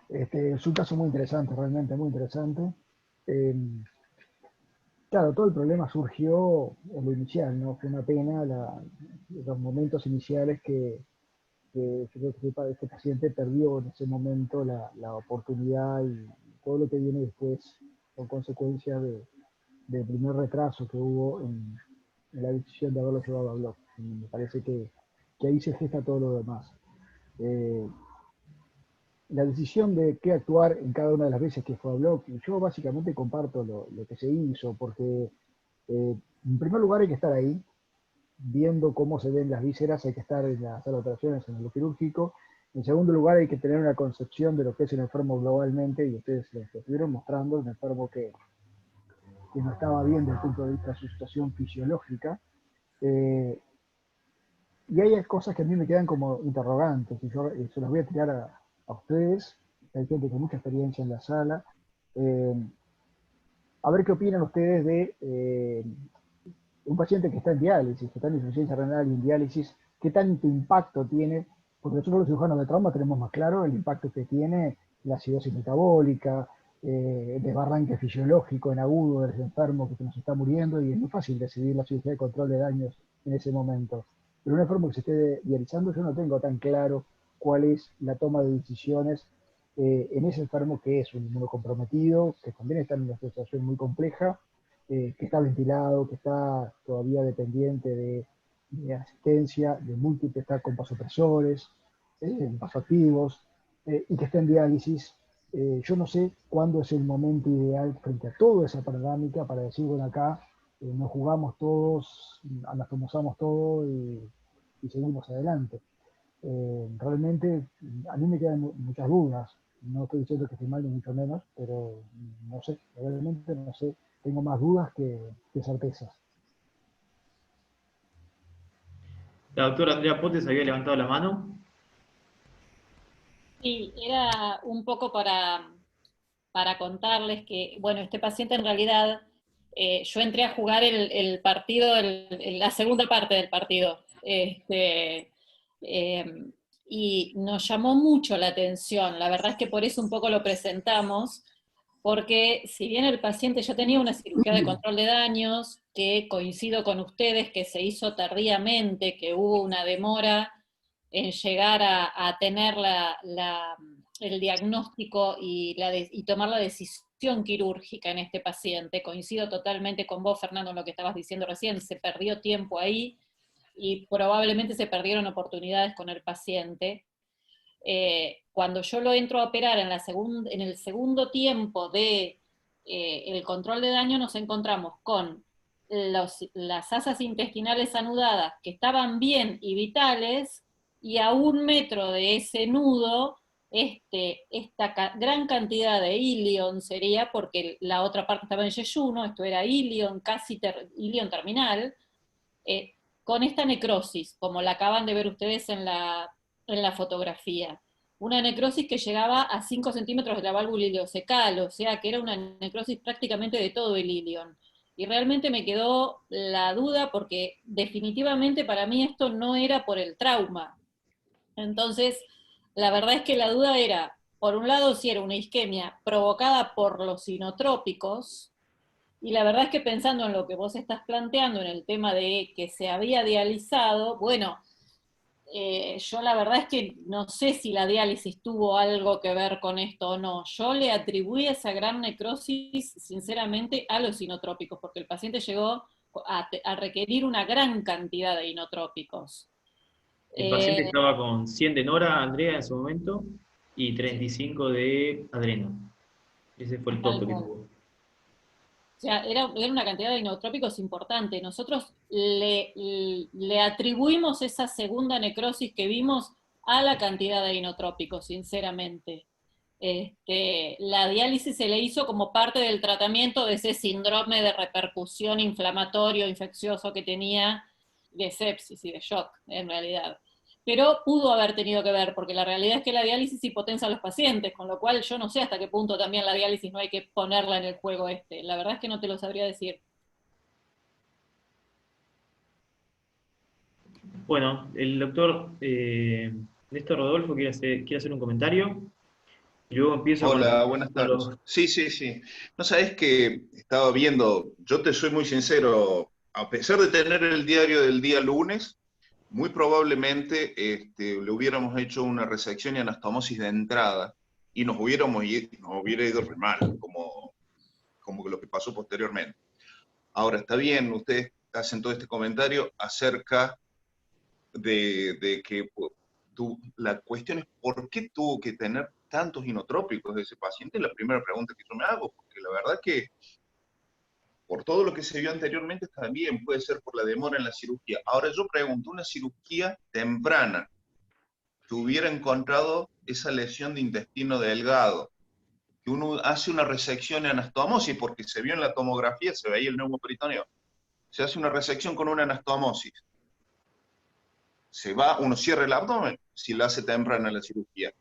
Es un caso muy interesante, realmente muy interesante. Claro, todo el problema surgió en lo inicial, ¿no? Fue una pena los momentos iniciales que este paciente perdió en ese momento la oportunidad y todo lo que viene después con consecuencia del primer retraso que hubo en la decisión de haberlo llevado a Block. Me parece que ahí se gesta todo lo demás. La decisión de qué actuar en cada una de las veces que fue a Block, yo básicamente comparto lo que se hizo, porque en primer lugar hay que estar ahí, viendo cómo se ven las vísceras, hay que estar en la sala de operaciones, en lo quirúrgico. En segundo lugar hay que tener una concepción de lo que es el enfermo globalmente, y ustedes lo estuvieron mostrando, un enfermo que no estaba bien desde el punto de vista de su situación fisiológica. Y hay cosas que a mí me quedan como interrogantes, y yo se las voy a tirar a ustedes, hay gente con mucha experiencia en la sala. A ver qué opinan ustedes de un paciente que está en diálisis, que está en insuficiencia renal y en diálisis, ¿qué tanto impacto tiene? Porque nosotros los cirujanos de trauma tenemos más claro el impacto que tiene la acidosis metabólica, el desbarranque fisiológico en agudo del enfermo que se nos está muriendo, y es muy fácil decidir la cirugía de control de daños en ese momento. Pero un enfermo que se esté dializando, yo no tengo tan claro cuál es la toma de decisiones en ese enfermo que es un inmunocomprometido, que también está en una situación muy compleja, que está ventilado, que está todavía dependiente de asistencia, de múltiples, está con vasopresores, vasoactivos, y que está en diálisis, Yo no sé cuándo es el momento ideal frente a toda esa panorámica para decir, bueno, acá nos jugamos todos, anatomizamos todo y seguimos adelante. Realmente a mí me quedan muchas dudas. No estoy diciendo que esté mal ni mucho menos, pero no sé, realmente no sé. Tengo más dudas que certezas. La doctora Andrea Potes había levantado la mano. Sí, era un poco para contarles que, bueno, este paciente en realidad, yo entré a jugar el partido, la segunda parte del partido, eh, y nos llamó mucho la atención, la verdad es que por eso un poco lo presentamos, porque si bien el paciente ya tenía una cirugía de control de daños, que coincido con ustedes que se hizo tardíamente, que hubo una demora en llegar a tener el diagnóstico y tomar la decisión quirúrgica en este paciente. Coincido totalmente con vos, Fernando, en lo que estabas diciendo recién, se perdió tiempo ahí y probablemente se perdieron oportunidades con el paciente. Cuando yo lo entro a operar en el segundo tiempo de el control de daño, nos encontramos con las asas intestinales anudadas que estaban bien y vitales, y a 1 metro de ese nudo, esta gran cantidad de ilion sería, porque la otra parte estaba en yeyuno, esto era ilion, ilion terminal, eh, con esta necrosis, como la acaban de ver ustedes en la fotografía. Una necrosis que llegaba a 5 centímetros de la válvula ileocecal, o sea que era una necrosis prácticamente de todo el ilion. Y realmente me quedó la duda porque definitivamente para mí esto no era por el trauma. Entonces, la verdad es que la duda era, por un lado, si era una isquemia provocada por los inotrópicos, y la verdad es que pensando en lo que vos estás planteando, en el tema de que se había dializado, bueno, yo la verdad es que no sé si la diálisis tuvo algo que ver con esto o no. Yo le atribuí esa gran necrosis, sinceramente, a los inotrópicos, porque el paciente llegó a requerir una gran cantidad de inotrópicos. El paciente estaba con 100 de Nora, Andrea, en su momento, y 35 de Adreno. Ese fue el tope que tuvo. O sea, era una cantidad de inotrópicos importante. Nosotros le atribuimos esa segunda necrosis que vimos a la cantidad de inotrópicos, sinceramente. La diálisis se le hizo como parte del tratamiento de ese síndrome de repercusión inflamatorio, infeccioso que tenía, de sepsis y de shock, en realidad. Pero pudo haber tenido que ver, porque la realidad es que la diálisis hipotensa a los pacientes, con lo cual yo no sé hasta qué punto también la diálisis no hay que ponerla en el juego este. La verdad es que no te lo sabría decir. Bueno, el doctor Néstor Rodolfo quiere hacer un comentario, y luego empiezo Hola, buenas con tardes. los... Sí, sí, sí. No sabes que estaba viendo, yo te soy muy sincero, a pesar de tener el diario del día lunes, muy probablemente le hubiéramos hecho una resección y anastomosis de entrada y nos hubiera ido re mal, como lo que pasó posteriormente. Ahora, está bien, ustedes hacen todo este comentario acerca de que la cuestión es por qué tuvo que tener tantos inotrópicos ese paciente, es la primera pregunta que yo me hago, porque la verdad que por todo lo que se vio anteriormente también puede ser por la demora en la cirugía. Ahora yo pregunto, una cirugía temprana, que hubiera encontrado esa lesión de intestino delgado, que uno hace una resección y anastomosis, porque se vio en la tomografía, se veía el neumoperitoneo, se hace una resección con una anastomosis, uno cierra el abdomen si la hace temprana la cirugía.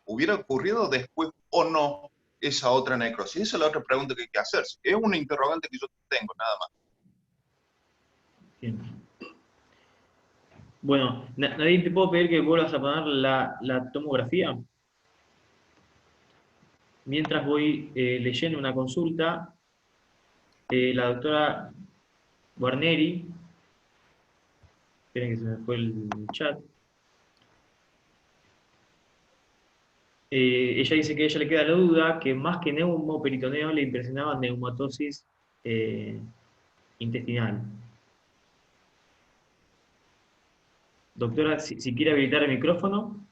¿Hubiera ocurrido después o no esa otra necrosis? Esa es la otra pregunta que hay que hacerse. Es una interrogante que yo tengo, nada más. Bien. Bueno, Nadine, ¿te puedo pedir que vuelvas a poner la tomografía? Mientras voy leyendo una consulta, la doctora Guarneri, esperen que se me fue el chat. Ella dice que a ella le queda la duda que más que neumoperitoneo le impresionaba neumatosis intestinal. Doctora, si quiere habilitar el micrófono.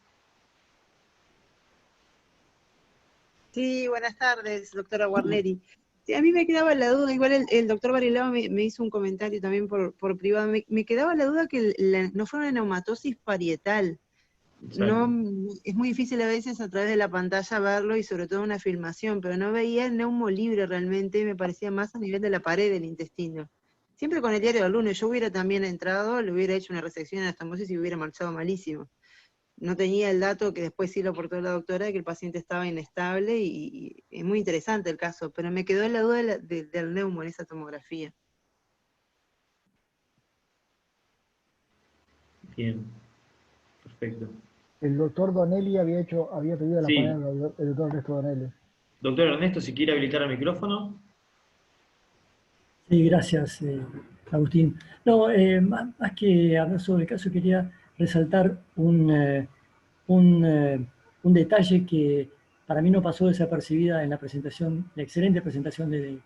Sí, buenas tardes, doctora Guarneri. Sí, a mí me quedaba la duda, igual el doctor Barilao me hizo un comentario también por privado, me quedaba la duda que no fue una neumatosis parietal. No, es muy difícil a veces a través de la pantalla verlo y sobre todo una filmación, pero no veía el neumo libre realmente, me parecía más a nivel de la pared del intestino. Siempre con el diario del lunes, yo hubiera también entrado, le hubiera hecho una resección de anastomosis y hubiera marchado malísimo. No tenía el dato que después sí lo aportó la doctora, de que el paciente estaba inestable y es muy interesante el caso, pero me quedó la duda del neumo en esa tomografía. Bien, perfecto. El doctor Donelli había pedido la Sí. palabra, el doctor Ernesto Donelli. Doctor Ernesto, si quiere habilitar el micrófono. Sí, gracias, Agustín. No, más que hablar sobre el caso, quería resaltar un detalle que para mí no pasó desapercibida en la presentación, la excelente presentación de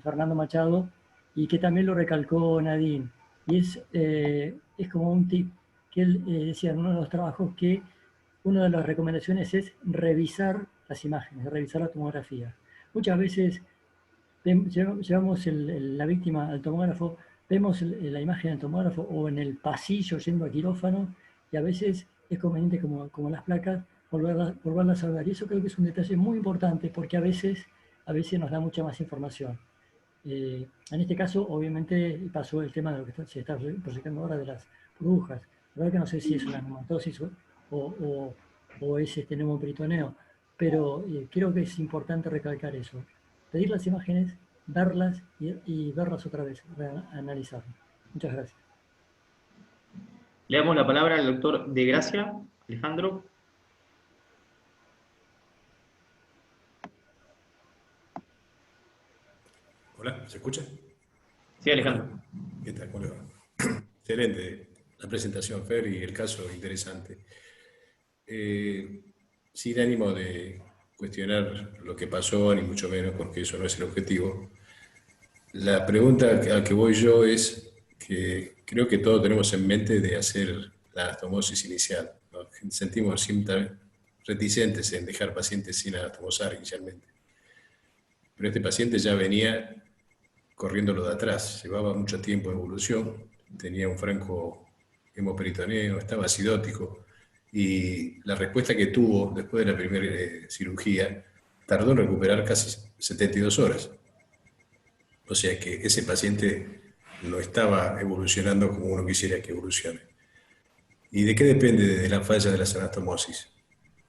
Fernando Machado, y que también lo recalcó Nadine. Y es como un tip que él decía en uno de los trabajos, que una de las recomendaciones es revisar las imágenes, revisar la tomografía. Muchas veces llevamos la víctima al tomógrafo, vemos la imagen del tomógrafo o en el pasillo yendo a quirófano, y a veces es conveniente, como las placas, volverlas a ver. Y eso creo que es un detalle muy importante, porque a veces nos da mucha más información. En este caso, obviamente, pasó el tema de lo que se está proyectando ahora de las burbujas. La verdad que no sé si es una neumatosis o es neumoperitoneo, pero creo que es importante recalcar eso. Pedir las imágenes, verlas y verlas otra vez, analizarlas. Muchas gracias. Le damos la palabra al doctor De Gracia, Alejandro. Hola, ¿se escucha? Sí, Alejandro. Hola. ¿Qué tal? ¿Cómo le va? Excelente la presentación, Fer, y el caso interesante. Sin ánimo de cuestionar lo que pasó, ni mucho menos, porque eso no es el objetivo. La pregunta a que voy yo es que creo que todos tenemos en mente de hacer la anastomosis inicial, ¿no? Sentimos siempre reticentes en dejar pacientes sin anastomosar inicialmente. Pero este paciente ya venía corriendo lo de atrás, llevaba mucho tiempo de evolución, tenía un franco hemoperitoneo, estaba acidótico, y la respuesta que tuvo después de la primera cirugía tardó en recuperar casi 72 horas. O sea que ese paciente no estaba evolucionando como uno quisiera que evolucione. ¿Y de qué depende de la falla de la anastomosis?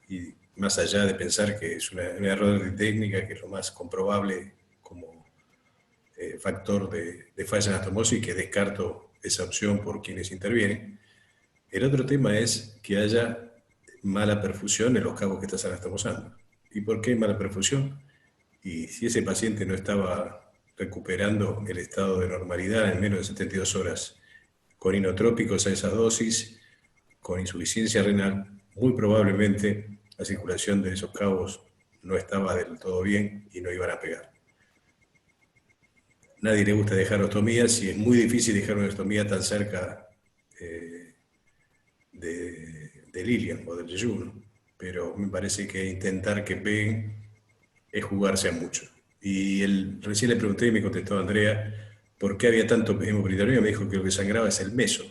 Y más allá de pensar que es un error de técnica, que es lo más comprobable como factor de falla en anastomosis, que descarto esa opción por quienes intervienen. El otro tema es que haya mala perfusión en los cabos que estás anastomosando. ¿Y por qué mala perfusión? Y si ese paciente no estaba recuperando el estado de normalidad en menos de 72 horas, con inotrópicos a esa dosis, con insuficiencia renal, muy probablemente la circulación de esos cabos no estaba del todo bien y no iban a pegar. Nadie le gusta dejar ostomías y es muy difícil dejar una ostomía tan cerca del ilion o del yeyuno, pero me parece que intentar que peguen es jugarse a mucho. Y recién le pregunté y me contestó Andrea por qué había tanto hemoperitoneo, me dijo que lo que sangraba es el meso.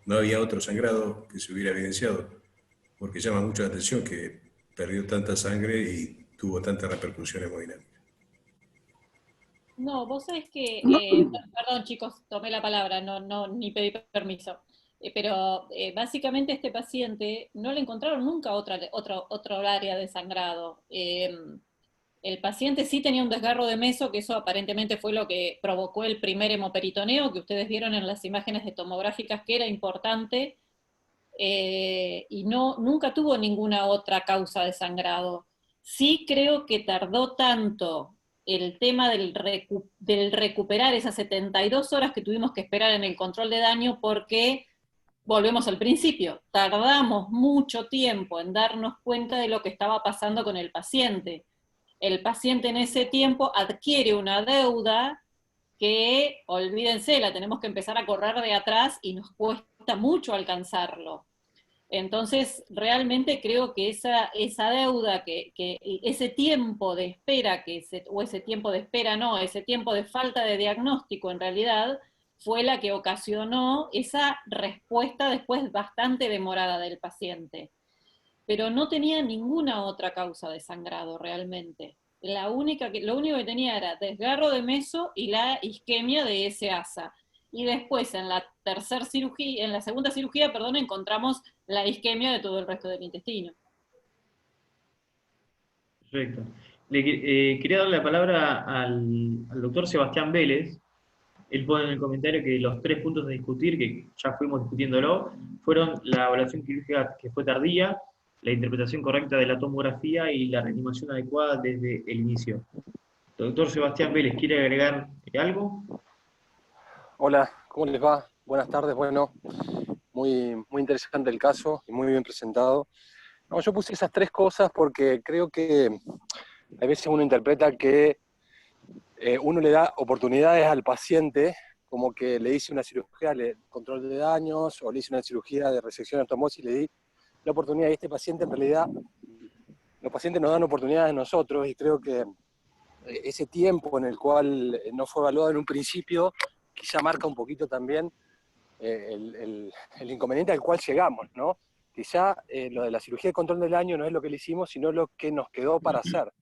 No había otro sangrado que se hubiera evidenciado, porque llama mucho la atención que perdió tanta sangre y tuvo tanta repercusión hemodinámica. No, vos sabés que, perdón chicos, tomé la palabra, ni pedí permiso, pero básicamente este paciente no le encontraron nunca otro área de sangrado. El paciente sí tenía un desgarro de meso, que eso aparentemente fue lo que provocó el primer hemoperitoneo, que ustedes vieron en las imágenes tomográficas que era importante, y nunca tuvo ninguna otra causa de sangrado. Sí creo que tardó tanto el tema del recuperar esas 72 horas que tuvimos que esperar en el control de daño, porque volvemos al principio, tardamos mucho tiempo en darnos cuenta de lo que estaba pasando con el paciente. El paciente en ese tiempo adquiere una deuda que, olvídense, la tenemos que empezar a correr de atrás y nos cuesta mucho alcanzarlo. Entonces, realmente creo que esa deuda, que ese tiempo de espera, ese tiempo de espera no, ese tiempo de falta de diagnóstico en realidad, fue la que ocasionó esa respuesta después bastante demorada del paciente. Pero no tenía ninguna otra causa de sangrado realmente. Lo único que tenía era desgarro de meso y la isquemia de ese asa. Y después en la segunda cirugía, encontramos la isquemia de todo el resto del intestino. Perfecto. Quería darle la palabra al doctor Sebastián Vélez. Él pone en el comentario que los 3 puntos a discutir, que ya fuimos discutiéndolo, fueron la evaluación quirúrgica que fue tardía, la interpretación correcta de la tomografía y la reanimación adecuada desde el inicio. Doctor Sebastián Vélez, ¿quiere agregar algo? Hola, ¿cómo les va? Buenas tardes. Bueno, muy interesante el caso y muy bien presentado. No, yo puse esas 3 cosas porque creo que a veces uno interpreta que uno le da oportunidades al paciente, como que le hice una cirugía de control de daños o le hice una cirugía de resección de anastomosis y le di la oportunidad. Y este paciente, en realidad, los pacientes nos dan oportunidades a nosotros y creo que ese tiempo en el cual no fue evaluado en un principio quizá marca un poquito también el inconveniente al cual llegamos, ¿no? Quizá lo de la cirugía de control del daño no es lo que le hicimos, sino lo que nos quedó para hacer.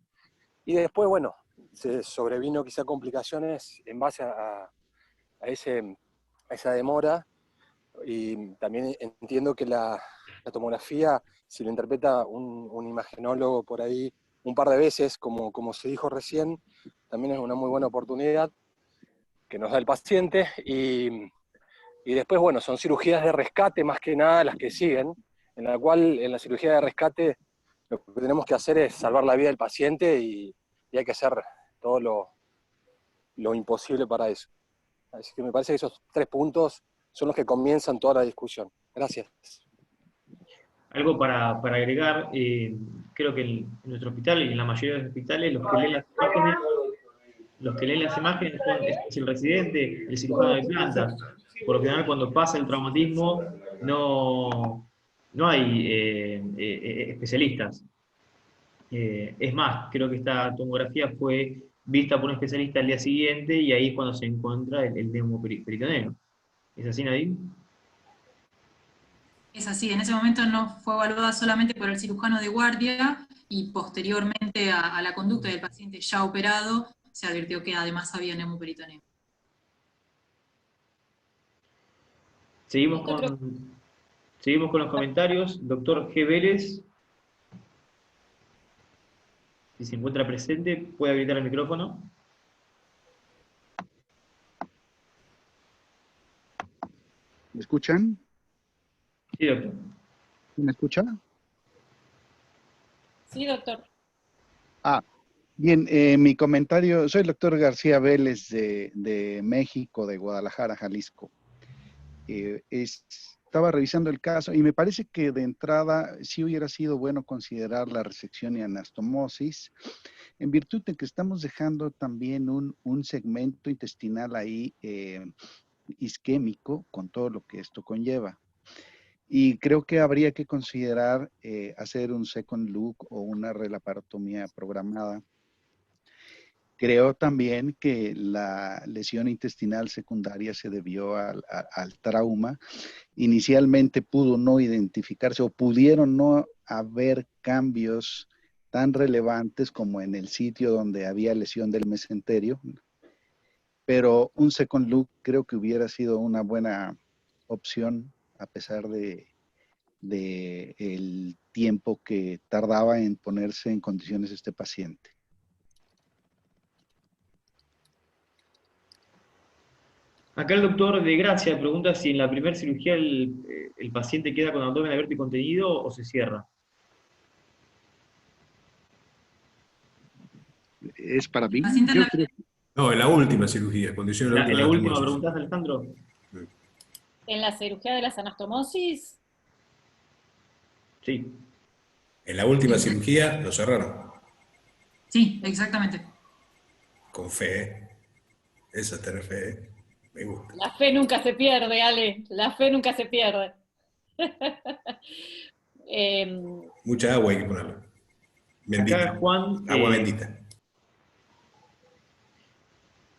Y después, bueno, se sobrevino quizá complicaciones en base a esa demora, y también entiendo que la tomografía, si lo interpreta un imagenólogo por ahí un par de veces, como se dijo recién, también es una muy buena oportunidad que nos da el paciente, y después, bueno, son cirugías de rescate más que nada las que siguen, en la cual en la cirugía de rescate lo que tenemos que hacer es salvar la vida del paciente y hay que hacer todo lo imposible para eso. Así que me parece que esos 3 puntos son los que comienzan toda la discusión. Gracias. Algo para agregar, creo que en nuestro hospital y en la mayoría de los hospitales los que leen las imágenes es el residente, el cirujano de planta. Por lo general, cuando pasa el traumatismo, no hay especialistas. Es más, creo que esta tomografía fue vista por un especialista al día siguiente y ahí es cuando se encuentra el neumoperitoneo. ¿Es así, Nadine? Es así, en ese momento no fue evaluada solamente por el cirujano de guardia y posteriormente a la conducta del paciente ya operado, se advirtió que además había neumoperitoneo. Seguimos con los comentarios. Doctor G. Vélez, si se encuentra presente, puede habilitar el micrófono. ¿Me escuchan? Sí, doctor. ¿Me escucha? Sí, doctor. Bien, mi comentario, soy el doctor García Vélez de México, de Guadalajara, Jalisco. Estaba revisando el caso y me parece que de entrada sí hubiera sido bueno considerar la resección y anastomosis, en virtud de que estamos dejando también un segmento intestinal ahí isquémico, con todo lo que esto conlleva. Y creo que habría que considerar hacer un second look o una relaparotomía programada. Creo también que la lesión intestinal secundaria se debió al trauma. Inicialmente pudo no identificarse o pudieron no haber cambios tan relevantes como en el sitio donde había lesión del mesenterio, pero un second look creo que hubiera sido una buena opción a pesar de el tiempo que tardaba en ponerse en condiciones este paciente. Acá el doctor de Gracia pregunta si en la primera cirugía el paciente queda con abdomen abierto y contenido o se cierra. ¿Es para mí? No, en la última cirugía, cuando hicieron la última. ¿En la última preguntas, Alejandro? ¿En la cirugía de las anastomosis? Sí. En la última cirugía lo cerraron. Sí, exactamente. Con fe. Esa es tener fe. Me gusta. La fe nunca se pierde, Ale. La fe nunca se pierde. Mucha agua hay que ponerle. Bendita. Acá, Juan, Agua bendita.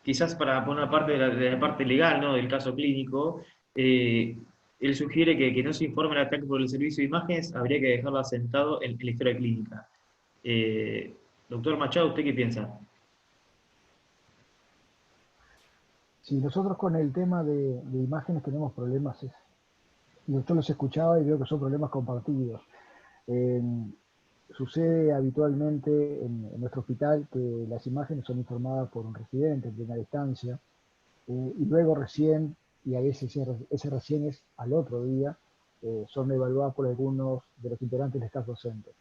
quizás para una parte de la parte legal, ¿no?, del caso clínico, él sugiere que no se informe el ataque por el servicio de imágenes, habría que dejarlo asentado en la historia clínica. Doctor Machado, ¿usted qué piensa? Sí, nosotros con el tema de imágenes tenemos problemas. Yo los escuchaba y veo que son problemas compartidos. Sucede habitualmente en nuestro hospital que las imágenes son informadas por un residente en primera instancia, y luego recién, y a veces ese recién es al otro día, son evaluadas por algunos de los integrantes del staff docente.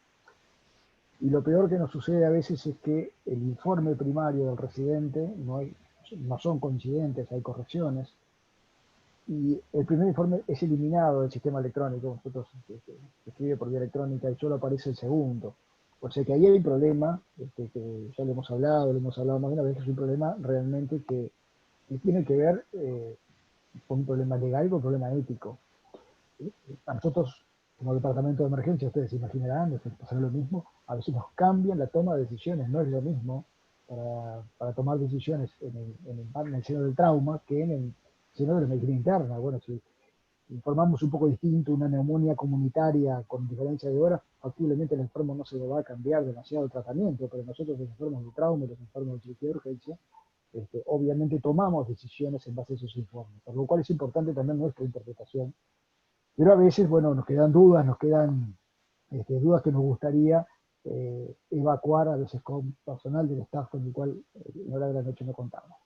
Y lo peor que nos sucede a veces es que el informe primario del residente no son coincidentes, hay correcciones, y el primer informe es eliminado del sistema electrónico. Nosotros se escribe por vía electrónica y solo aparece el segundo. O sea que ahí hay un problema, que ya lo hemos hablado más de una vez, que es un problema realmente que tiene que ver con un problema legal y con un problema ético. A nosotros, como departamento de emergencia, ustedes se imaginarán, les pasará lo mismo, a veces nos cambian la toma de decisiones, no es lo mismo para tomar decisiones en el seno del trauma que en el seno de la medicina interna. Bueno, si informamos un poco distinto una neumonía comunitaria con diferencia de horas, factiblemente el enfermo no se le va a cambiar demasiado el tratamiento, pero nosotros los enfermos de trauma y los enfermos de cirugía de urgencia, obviamente tomamos decisiones en base a esos informes, por lo cual es importante también nuestra interpretación. Pero a veces, bueno, nos quedan dudas dudas que nos gustaría evacuar a veces con personal del staff con el cual en hora de la noche no contamos.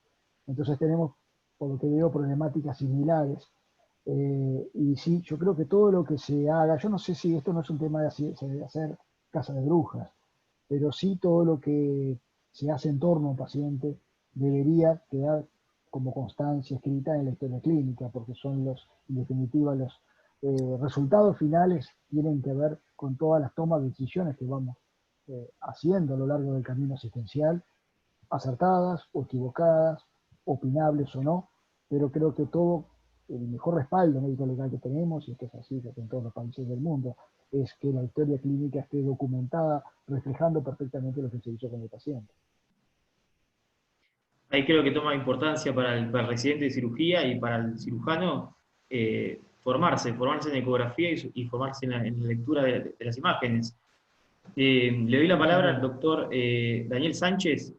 Entonces tenemos, por lo que veo, problemáticas similares. Y sí, yo creo que todo lo que se haga, yo no sé si esto no es un tema de hacer casa de brujas, pero sí todo lo que se hace en torno a un paciente debería quedar como constancia escrita en la historia clínica, porque son en definitiva, los resultados finales tienen que ver con todas las tomas de decisiones que vamos haciendo a lo largo del camino asistencial, acertadas o equivocadas, opinables o no, pero creo que todo, el mejor respaldo médico legal que tenemos, y esto es así en todos los países del mundo, es que la historia clínica esté documentada, reflejando perfectamente lo que se hizo con el paciente. Ahí creo que toma importancia para el residente de cirugía y para el cirujano formarse en ecografía y formarse en la lectura de las imágenes. Le doy la palabra al doctor Daniel Sánchez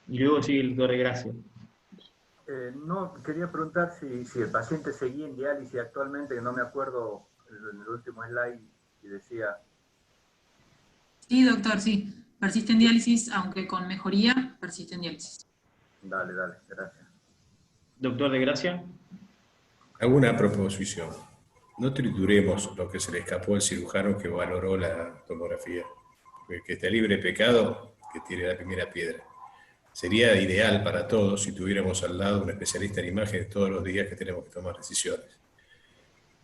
y luego sigue el doctor de Gracia. No, quería preguntar si el paciente seguía en diálisis actualmente, que no me acuerdo en el último slide y decía... Sí, doctor, sí. Persiste en diálisis, aunque con mejoría, persiste en diálisis. Dale, gracias. Doctor de Gracia. Alguna proposición. No trituremos lo que se le escapó al cirujano que valoró la tomografía. Porque que esté libre de pecado, que tire la primera piedra. Sería ideal para todos si tuviéramos al lado un especialista en imágenes todos los días que tenemos que tomar decisiones.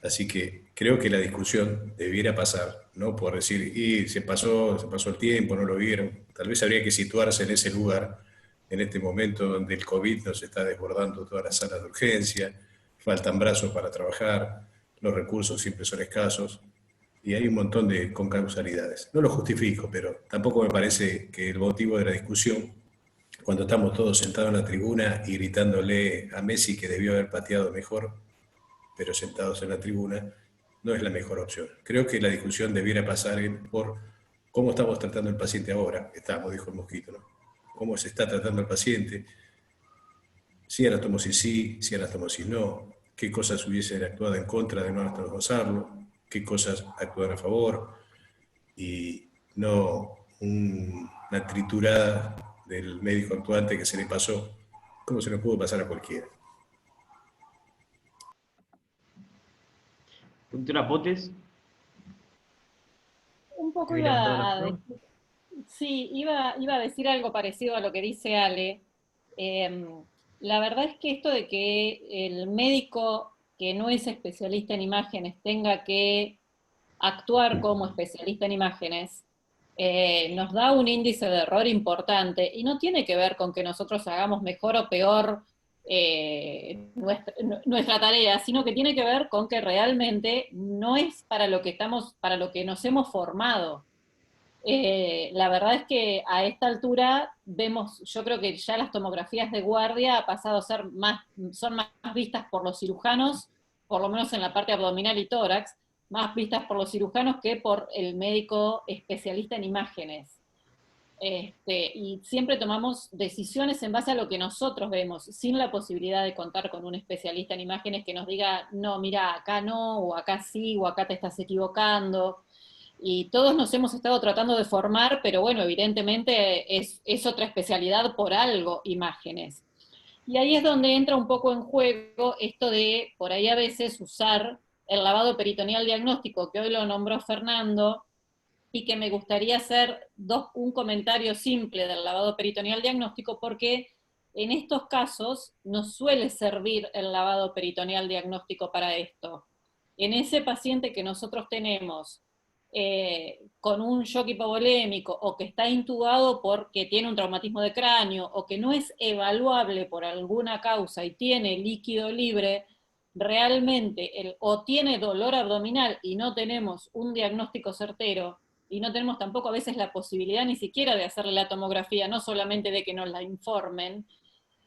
Así que creo que la discusión debiera pasar, no por decir, y se pasó el tiempo, no lo vieron. Tal vez habría que situarse en ese lugar, en este momento donde el COVID nos está desbordando todas las salas de urgencia, faltan brazos para trabajar, los recursos siempre son escasos, y hay un montón de concausalidades. No lo justifico, pero tampoco me parece que el motivo de la discusión, cuando estamos todos sentados en la tribuna y gritándole a Messi que debió haber pateado mejor, pero sentados en la tribuna, no es la mejor opción. Creo que la discusión debiera pasar por cómo estamos tratando al paciente ahora. Dijo el Mosquito, ¿no? Cómo se está tratando al paciente, si anastomosis sí, si anastomosis no, qué cosas hubiesen actuado en contra de no anastomosarlo, qué cosas actúan a favor, y no una triturada del médico actuante que se le pasó, como se le pudo pasar a cualquiera. Doctora Potes. Un poco iba a decir, sí, iba a decir algo parecido a lo que dice Ale. La verdad es que esto de que el médico que no es especialista en imágenes tenga que actuar como especialista en imágenes, nos da un índice de error importante y no tiene que ver con que nosotros hagamos mejor o peor nuestra tarea, sino que tiene que ver con que realmente no es para lo que nos hemos formado. La verdad es que a esta altura vemos, yo creo que ya las tomografías de guardia ha pasado a ser son más vistas por los cirujanos, por lo menos en la parte abdominal y tórax, más vistas por los cirujanos que por el médico especialista en imágenes. Y siempre tomamos decisiones en base a lo que nosotros vemos, sin la posibilidad de contar con un especialista en imágenes que nos diga, no, mira, acá no, o acá sí, o acá te estás equivocando. Y todos nos hemos estado tratando de formar, pero bueno, evidentemente es otra especialidad por algo, imágenes. Y ahí es donde entra un poco en juego esto de, por ahí a veces, usar el lavado peritoneal diagnóstico, que hoy lo nombró Fernando, y que me gustaría hacer un comentario simple del lavado peritoneal diagnóstico, porque en estos casos nos suele servir el lavado peritoneal diagnóstico para esto. En ese paciente que nosotros tenemos con un shock hipovolémico, o que está intubado porque tiene un traumatismo de cráneo, o que no es evaluable por alguna causa y tiene líquido libre, realmente, o tiene dolor abdominal y no tenemos un diagnóstico certero, y no tenemos tampoco a veces la posibilidad ni siquiera de hacerle la tomografía, no solamente de que nos la informen,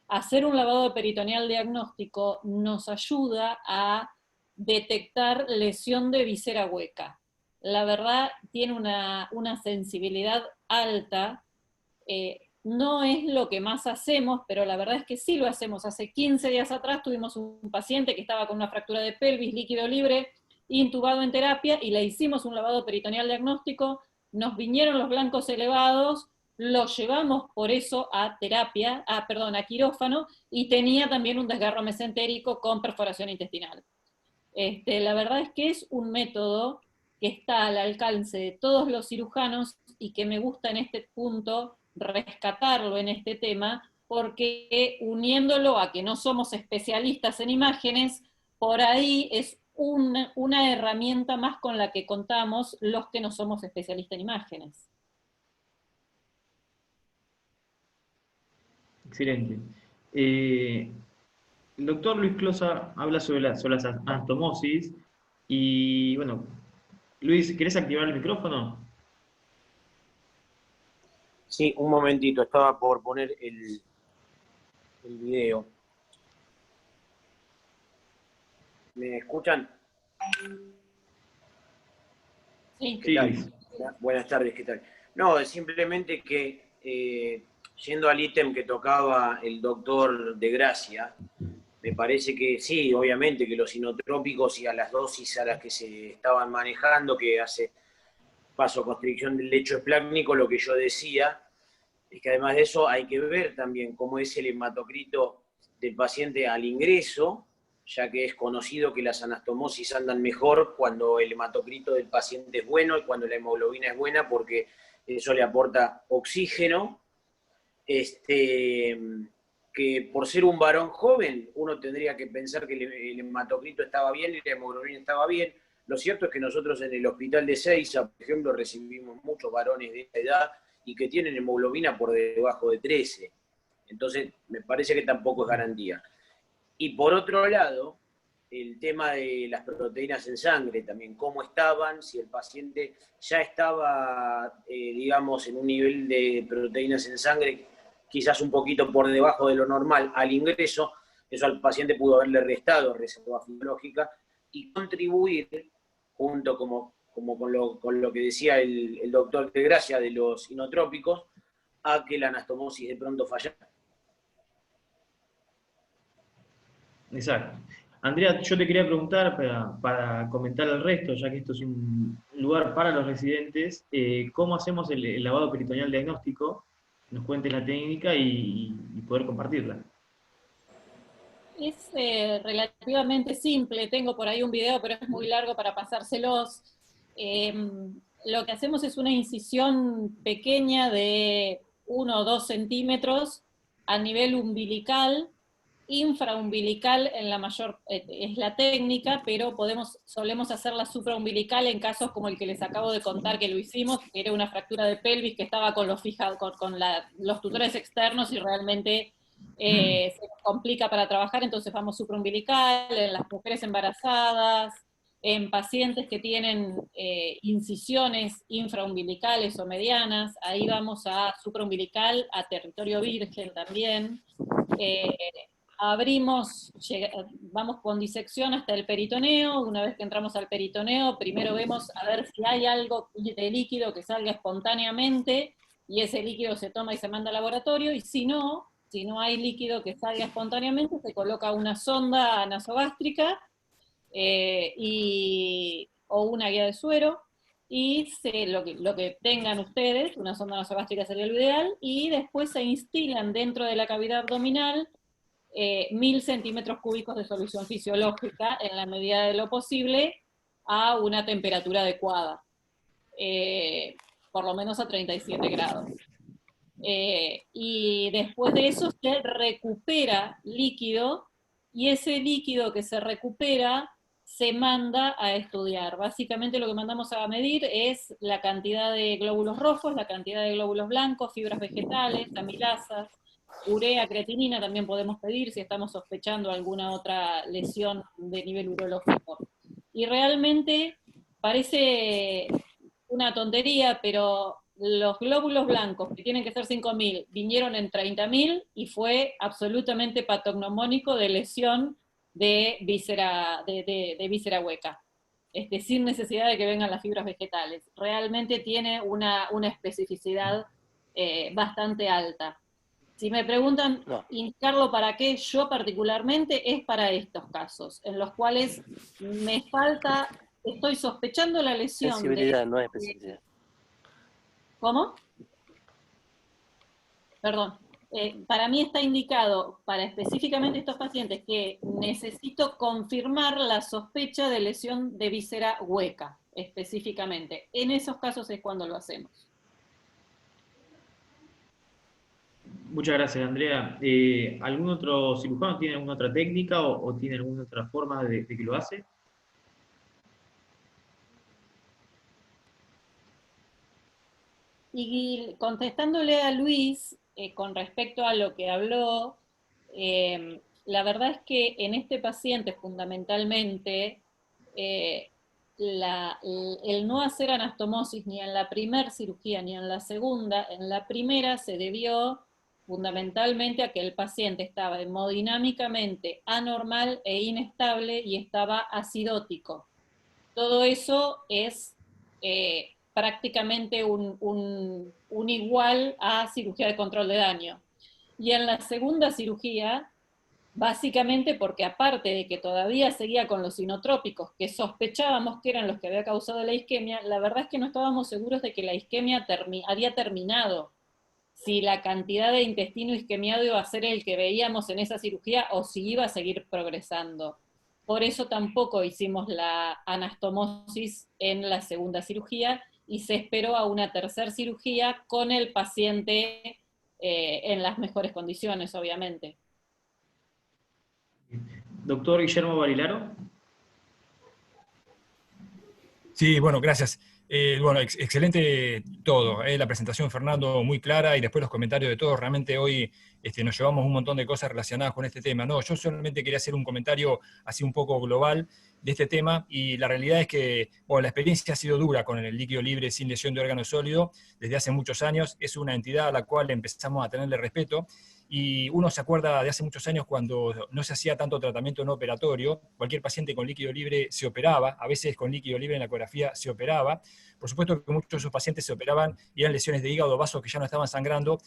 hacer un lavado peritoneal diagnóstico nos ayuda a detectar lesión de visera hueca. La verdad tiene una sensibilidad alta, no es lo que más hacemos, pero la verdad es que sí lo hacemos. Hace 15 días atrás tuvimos un paciente que estaba con una fractura de pelvis, líquido libre, intubado en terapia, y le hicimos un lavado peritoneal diagnóstico, nos vinieron los blancos elevados, lo llevamos por eso a terapia, a quirófano, y tenía también un desgarro mesentérico con perforación intestinal. La verdad es que es un método que está al alcance de todos los cirujanos, y que me gusta en este punto rescatarlo en este tema, porque uniéndolo a que no somos especialistas en imágenes, por ahí es una herramienta más con la que contamos los que no somos especialistas en imágenes. Excelente. El doctor Luis Closa habla sobre las anastomosis, y bueno, Luis, ¿querés activar el micrófono? Sí, un momentito, estaba por poner el video. ¿Me escuchan? Sí. ¿Qué tal? Buenas tardes, ¿qué tal? No, simplemente que, yendo al ítem que tocaba el doctor de Gracia, me parece que sí, obviamente que los inotrópicos y a las dosis a las que se estaban manejando, que hace vasoconstricción del lecho esplácnico, lo que yo decía es que además de eso hay que ver también cómo es el hematocrito del paciente al ingreso, ya que es conocido que las anastomosis andan mejor cuando el hematocrito del paciente es bueno y cuando la hemoglobina es buena, porque eso le aporta oxígeno. Que por ser un varón joven, uno tendría que pensar que el hematocrito estaba bien y la hemoglobina estaba bien. Lo cierto es que nosotros en el hospital de Seiza, por ejemplo, recibimos muchos varones de esta edad y que tienen hemoglobina por debajo de 13. Entonces, me parece que tampoco es garantía. Y por otro lado, el tema de las proteínas en sangre también, cómo estaban, si el paciente ya estaba, digamos, en un nivel de proteínas en sangre quizás un poquito por debajo de lo normal al ingreso, eso al paciente pudo haberle restado reserva fisiológica y contribuir, junto con lo que decía el doctor de Gracia de los inotrópicos, a que la anastomosis de pronto fallara. Exacto. Andrea, yo te quería preguntar, para comentar al resto, ya que esto es un lugar para los residentes, ¿cómo hacemos el lavado peritoneal diagnóstico? Nos cuentes la técnica y poder compartirla. Es relativamente simple, tengo por ahí un video, pero es muy largo para pasárselos. Lo que hacemos es una incisión pequeña de 1 o 2 centímetros a nivel umbilical, infraumbilical en la mayor, es la técnica, pero solemos hacer la supraumbilical en casos como el que les acabo de contar que lo hicimos, que era una fractura de pelvis que estaba con los tutores externos y realmente se nos complica para trabajar, entonces vamos supraumbilical, en las mujeres embarazadas, en pacientes que tienen incisiones infraumbilicales o medianas, ahí vamos a supraumbilical, a territorio virgen también. Vamos con disección hasta el peritoneo. Una vez que entramos al peritoneo, primero vemos a ver si hay algo de líquido que salga espontáneamente, y ese líquido se toma y se manda al laboratorio, y si no hay líquido que salga espontáneamente, se coloca una sonda nasogástrica o una guía de suero, y lo que tengan ustedes, una sonda nasogástrica sería lo ideal, y después se instilan dentro de la cavidad abdominal 1000 centímetros cúbicos de solución fisiológica, en la medida de lo posible, a una temperatura adecuada, por lo menos a 37 grados. Y después de eso se recupera líquido, y ese líquido que se recupera se manda a estudiar. Básicamente lo que mandamos a medir es la cantidad de glóbulos rojos, la cantidad de glóbulos blancos, fibras vegetales, amilasas, urea, creatinina también podemos pedir si estamos sospechando alguna otra lesión de nivel urológico. Y realmente parece una tontería, pero los glóbulos blancos, que tienen que ser 5.000, vinieron en 30.000 y fue absolutamente patognomónico de lesión de víscera hueca, sin necesidad de que vengan las fibras vegetales. Realmente tiene una especificidad bastante alta. Si me preguntan, indicarlo para qué, yo particularmente es para estos casos, en los cuales me falta, estoy sospechando la lesión. Sensibilidad, no es especificidad. ¿Cómo? Perdón. Para mí está indicado, para específicamente estos pacientes, que necesito confirmar la sospecha de lesión de víscera hueca, específicamente. En esos casos es cuando lo hacemos. Muchas gracias, Andrea. ¿Algún otro cirujano tiene alguna otra técnica o tiene alguna otra forma de que lo hace? Y contestándole a Luis, con respecto a lo que habló, la verdad es que en este paciente fundamentalmente el no hacer anastomosis ni en la primera cirugía ni en la segunda, en la primera se debió fundamentalmente a que el paciente estaba hemodinámicamente anormal e inestable y estaba acidótico. Todo eso es prácticamente un igual a cirugía de control de daño. Y en la segunda cirugía, básicamente porque aparte de que todavía seguía con los inotrópicos, que sospechábamos que eran los que había causado la isquemia, la verdad es que no estábamos seguros de que la isquemia había terminado, si la cantidad de intestino isquemiado iba a ser el que veíamos en esa cirugía o si iba a seguir progresando. Por eso tampoco hicimos la anastomosis en la segunda cirugía, y se esperó a una tercera cirugía con el paciente en las mejores condiciones, obviamente. Doctor Guillermo Barilaro. Sí, bueno, gracias. Bueno, excelente todo. La presentación, Fernando, muy clara, y después los comentarios de todos. Realmente hoy nos llevamos un montón de cosas relacionadas con este tema. No, yo solamente quería hacer un comentario así un poco global de este tema, y la realidad es que bueno, la experiencia ha sido dura con el líquido libre sin lesión de órgano sólido desde hace muchos años. Es una entidad a la cual empezamos a tenerle respeto, y uno se acuerda de hace muchos años cuando no se hacía tanto tratamiento no operatorio. Cualquier paciente con líquido libre se operaba, a veces con líquido libre en la ecografía se operaba. Por supuesto que muchos de esos pacientes se operaban y eran lesiones de hígado, vasos que ya no estaban sangrando,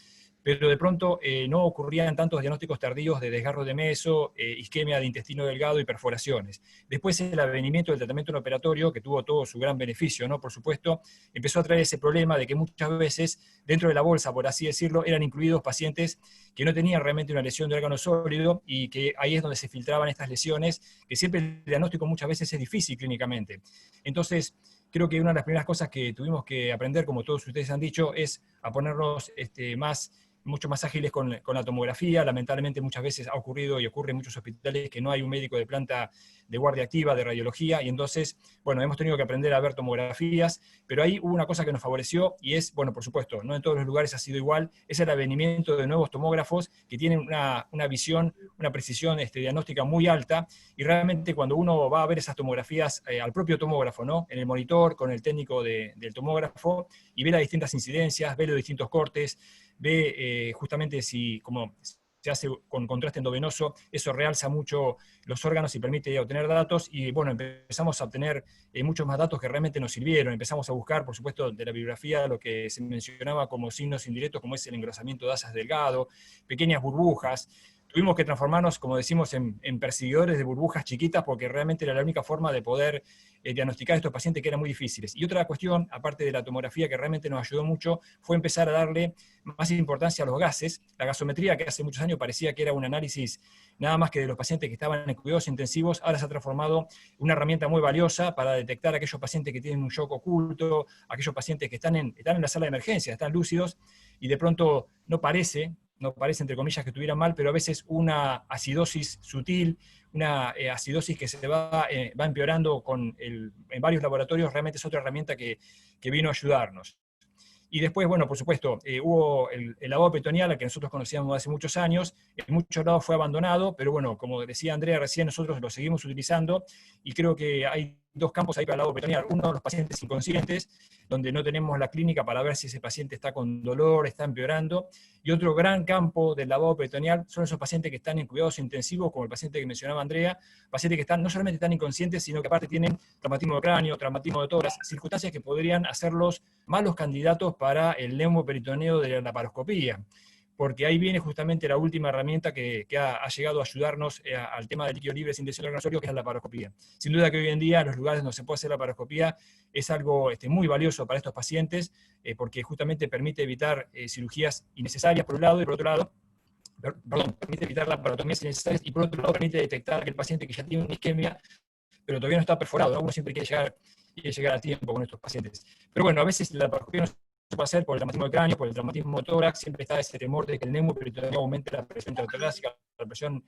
pero de pronto no ocurrían tantos diagnósticos tardíos de desgarro de meso, isquemia de intestino delgado y perforaciones. Después el advenimiento del tratamiento no operatorio, que tuvo todo su gran beneficio, ¿no? Por supuesto, empezó a traer ese problema de que muchas veces dentro de la bolsa, por así decirlo, eran incluidos pacientes que no tenían realmente una lesión de órgano sólido, y que ahí es donde se filtraban estas lesiones, que siempre el diagnóstico muchas veces es difícil clínicamente. Entonces, creo que una de las primeras cosas que tuvimos que aprender, como todos ustedes han dicho, es a ponernos más mucho más ágiles con la tomografía. Lamentablemente muchas veces ha ocurrido y ocurre en muchos hospitales que no hay un médico de planta de guardia activa, de radiología, y entonces, bueno, hemos tenido que aprender a ver tomografías, pero ahí hubo una cosa que nos favoreció, y es, bueno, por supuesto, no en todos los lugares ha sido igual, es el advenimiento de nuevos tomógrafos que tienen una visión, una precisión diagnóstica muy alta, y realmente cuando uno va a ver esas tomografías al propio tomógrafo, ¿no? En el monitor, con el técnico del tomógrafo, y ve las distintas incidencias, ve los distintos cortes, ve justamente si, como se hace con contraste endovenoso, eso realza mucho los órganos y permite obtener datos, y bueno, empezamos a obtener muchos más datos que realmente nos sirvieron. Empezamos a buscar, por supuesto, de la bibliografía, lo que se mencionaba como signos indirectos, como es el engrosamiento de asas delgado, pequeñas burbujas. Tuvimos que transformarnos, como decimos, en perseguidores de burbujas chiquitas, porque realmente era la única forma de poder diagnosticar a estos pacientes, que eran muy difíciles. Y otra cuestión, aparte de la tomografía, que realmente nos ayudó mucho, fue empezar a darle más importancia a los gases. La gasometría, que hace muchos años parecía que era un análisis nada más que de los pacientes que estaban en cuidados intensivos, ahora se ha transformado en una herramienta muy valiosa para detectar a aquellos pacientes que tienen un shock oculto, aquellos pacientes que están en la sala de emergencia, están lúcidos, y de pronto no parece, entre comillas, que estuvieran mal, pero a veces una acidosis sutil, una acidosis que se va empeorando en varios laboratorios, realmente es otra herramienta que vino a ayudarnos. Y después, bueno, por supuesto, hubo el lavado peritoneal, al que nosotros conocíamos hace muchos años, en muchos lados fue abandonado, pero bueno, como decía Andrea recién, nosotros lo seguimos utilizando, y creo que hay dos campos ahí para el lavado peritoneal. Uno, los pacientes inconscientes, donde no tenemos la clínica para ver si ese paciente está con dolor, está empeorando, y otro gran campo del lavado peritoneal son esos pacientes que están en cuidados intensivos, como el paciente que mencionaba Andrea, pacientes que no solamente están inconscientes, sino que aparte tienen traumatismo de cráneo, traumatismo de tórax, circunstancias que podrían hacerlos malos candidatos para el neumoperitoneo de la laparoscopía, porque ahí viene justamente la última herramienta que ha llegado a ayudarnos al tema del líquido libre sin lesión organosorio, que es la laparoscopía. Sin duda que hoy en día, en los lugares donde se puede hacer la laparoscopía, es algo muy valioso para estos pacientes, porque justamente permite evitar cirugías innecesarias por un lado, y por otro lado, permite evitar laparotomías innecesarias, y por otro lado permite detectar a aquel paciente que ya tiene una isquemia, pero todavía no está perforado, ¿no? Uno siempre quiere llegar a tiempo con estos pacientes. Pero bueno, a veces la laparoscopía no se puede hacer por el traumatismo de cráneo, por el traumatismo de tórax, siempre está ese temor de que el neumoperitoneo aumente la presión intratorácica, la presión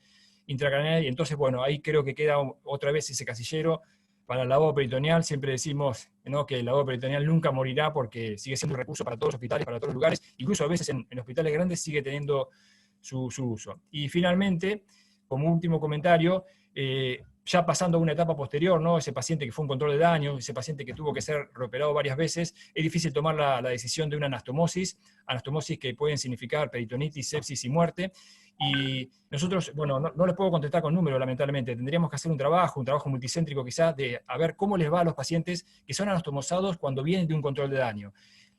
intracraneal, y entonces, bueno, ahí creo que queda otra vez ese casillero para el lavado peritoneal. Siempre decimos, ¿no?, que el lavado peritoneal nunca morirá, porque sigue siendo un recurso para todos los hospitales, para todos los lugares, incluso a veces en hospitales grandes sigue teniendo su uso. Y finalmente, como último comentario, ya pasando a una etapa posterior, ¿no? Ese paciente que fue un control de daño, ese paciente que tuvo que ser reoperado varias veces, es difícil tomar la decisión de una anastomosis que pueden significar peritonitis, sepsis y muerte. Y nosotros, bueno, no les puedo contestar con números, lamentablemente. Tendríamos que hacer un trabajo multicéntrico quizás, de a ver cómo les va a los pacientes que son anastomosados cuando vienen de un control de daño.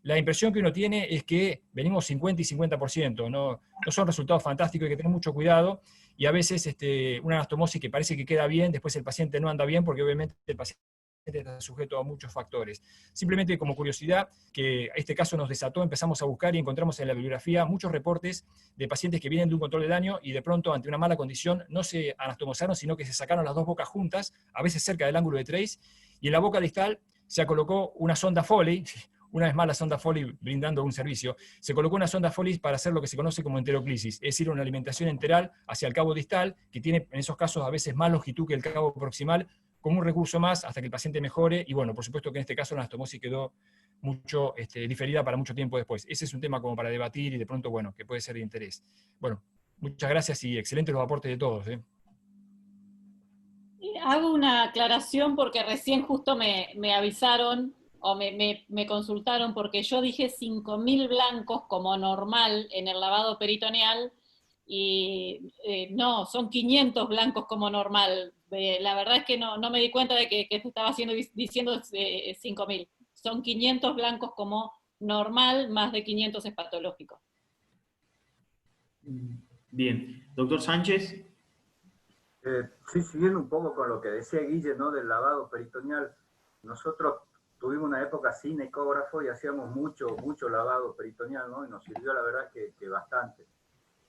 La impresión que uno tiene es que venimos 50 y 50%, no son resultados fantásticos, hay que tener mucho cuidado, y a veces una anastomosis que parece que queda bien, después el paciente no anda bien, porque obviamente el paciente está sujeto a muchos factores. Simplemente como curiosidad, que este caso nos desató, empezamos a buscar y encontramos en la bibliografía muchos reportes de pacientes que vienen de un control de daño y de pronto ante una mala condición no se anastomosaron, sino que se sacaron las dos bocas juntas, a veces cerca del ángulo de Trace, y en la boca distal se colocó una sonda Foley. Una vez más la sonda Foley brindando un servicio, se colocó una sonda Foley para hacer lo que se conoce como enteroclisis, es decir, una alimentación enteral hacia el cabo distal, que tiene en esos casos a veces más longitud que el cabo proximal, como un recurso más hasta que el paciente mejore, y bueno, por supuesto que en este caso la anastomosis quedó mucho diferida para mucho tiempo después. Ese es un tema como para debatir y de pronto, bueno, que puede ser de interés. Bueno, muchas gracias y excelentes los aportes de todos. Hago una aclaración porque recién justo me avisaron o me consultaron, porque yo dije 5.000 blancos como normal en el lavado peritoneal, y no, son 500 blancos como normal. La verdad es que no me di cuenta de que te estaba diciendo 5.000. Son 500 blancos como normal, más de 500 es patológico. Bien. Doctor Sánchez. Sí, siguiendo un poco con lo que decía Guille, ¿no?, del lavado peritoneal. Nosotros tuvimos una época sin ecógrafo y hacíamos mucho lavado peritoneal, ¿no? Y nos sirvió la verdad que bastante.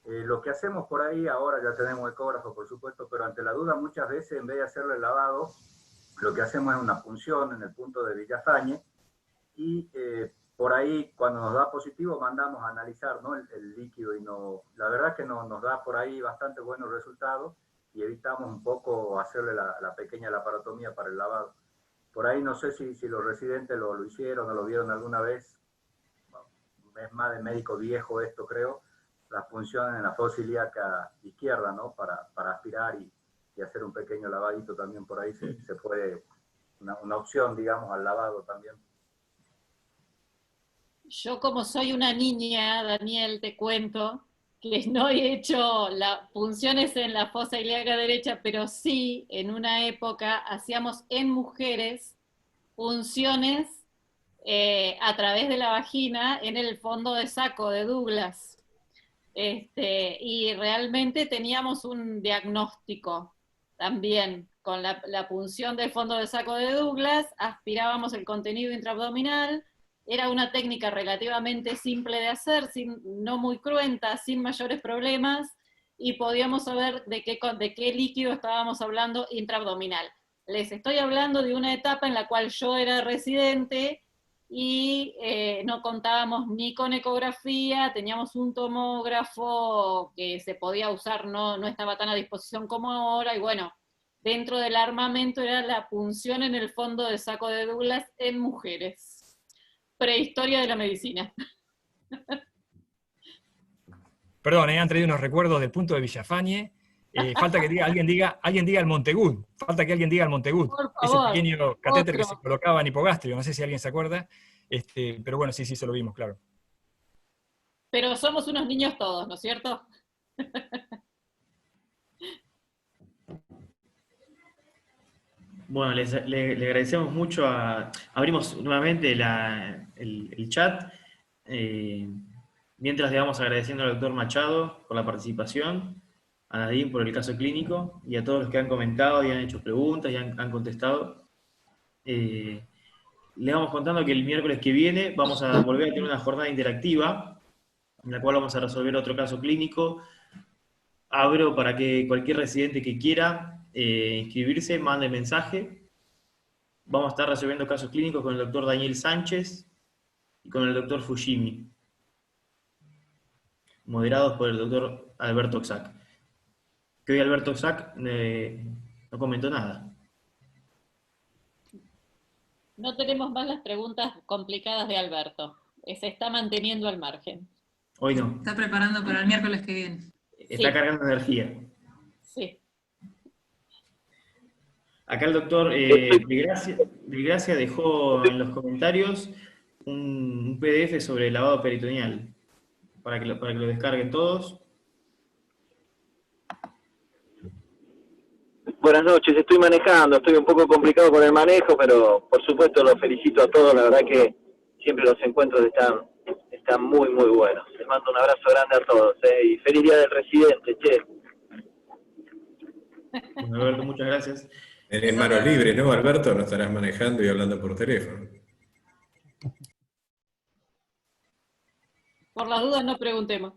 Lo que hacemos por ahí, ahora ya tenemos ecógrafo, por supuesto, pero ante la duda muchas veces en vez de hacerle el lavado, lo que hacemos es una punción en el punto de Villafañe, y por ahí cuando nos da positivo mandamos a analizar, ¿no? el líquido y no, la verdad que nos da por ahí bastante buenos resultados y evitamos un poco hacerle la pequeña laparotomía para el lavado. Por ahí no sé si los residentes lo hicieron o lo vieron alguna vez, es más de médico viejo esto creo, las punciones en la fosa ilíaca izquierda, ¿no? Para aspirar y hacer un pequeño lavadito también por ahí se puede, una opción digamos al lavado también. Yo como soy una niña, Daniel, te cuento que no he hecho las funciones en la fosa ilíaca derecha, pero sí en una época hacíamos en mujeres funciones a través de la vagina en el fondo de saco de Douglas. Y realmente teníamos un diagnóstico también con la punción del fondo de saco de Douglas, aspirábamos el contenido intraabdominal. Era una técnica relativamente simple de hacer, no muy cruenta, sin mayores problemas, y podíamos saber de qué líquido estábamos hablando intraabdominal. Les estoy hablando de una etapa en la cual yo era residente y no contábamos ni con ecografía, teníamos un tomógrafo que se podía usar, no estaba tan a disposición como ahora, y bueno, dentro del armamento era la punción en el fondo de saco de Douglas en mujeres. Prehistoria de la medicina. Perdón, han traído unos recuerdos del punto de Villafañe. Falta que alguien diga el Montegud. Falta que alguien diga el Montegud. Ese pequeño catéter que se colocaba en hipogástrico. No sé si alguien se acuerda. Pero bueno, sí, se lo vimos, claro. Pero somos unos niños todos, ¿no es cierto? Bueno, le agradecemos mucho abrimos nuevamente el chat. Mientras le vamos agradeciendo al doctor Machado por la participación, a Nadine por el caso clínico, y a todos los que han comentado y han hecho preguntas y han contestado. Le vamos contando que el miércoles que viene vamos a volver a tener una jornada interactiva, en la cual vamos a resolver otro caso clínico. Abro para que cualquier residente que quiera inscribirse, mande mensaje. Vamos a estar resolviendo casos clínicos con el doctor Daniel Sánchez y con el doctor Fujimi, moderados por el doctor Alberto Oxac. Que hoy Alberto Oxac no comentó nada. No tenemos más las preguntas complicadas de Alberto. Se está manteniendo al margen. Hoy no. Está preparando para el miércoles que viene. Está cargando energía. Sí. Acá el doctor Vilgracia dejó en los comentarios un PDF sobre el lavado peritoneal, para que lo descarguen todos. Buenas noches, estoy manejando, estoy un poco complicado con el manejo, pero por supuesto los felicito a todos, la verdad que siempre los encuentros están muy, muy buenos. Les mando un abrazo grande a todos, y feliz día del residente, che. Bueno, Alberto, muchas gracias. Tenés manos libres, ¿no, Alberto? No estarás manejando y hablando por teléfono. Por las dudas no preguntemos.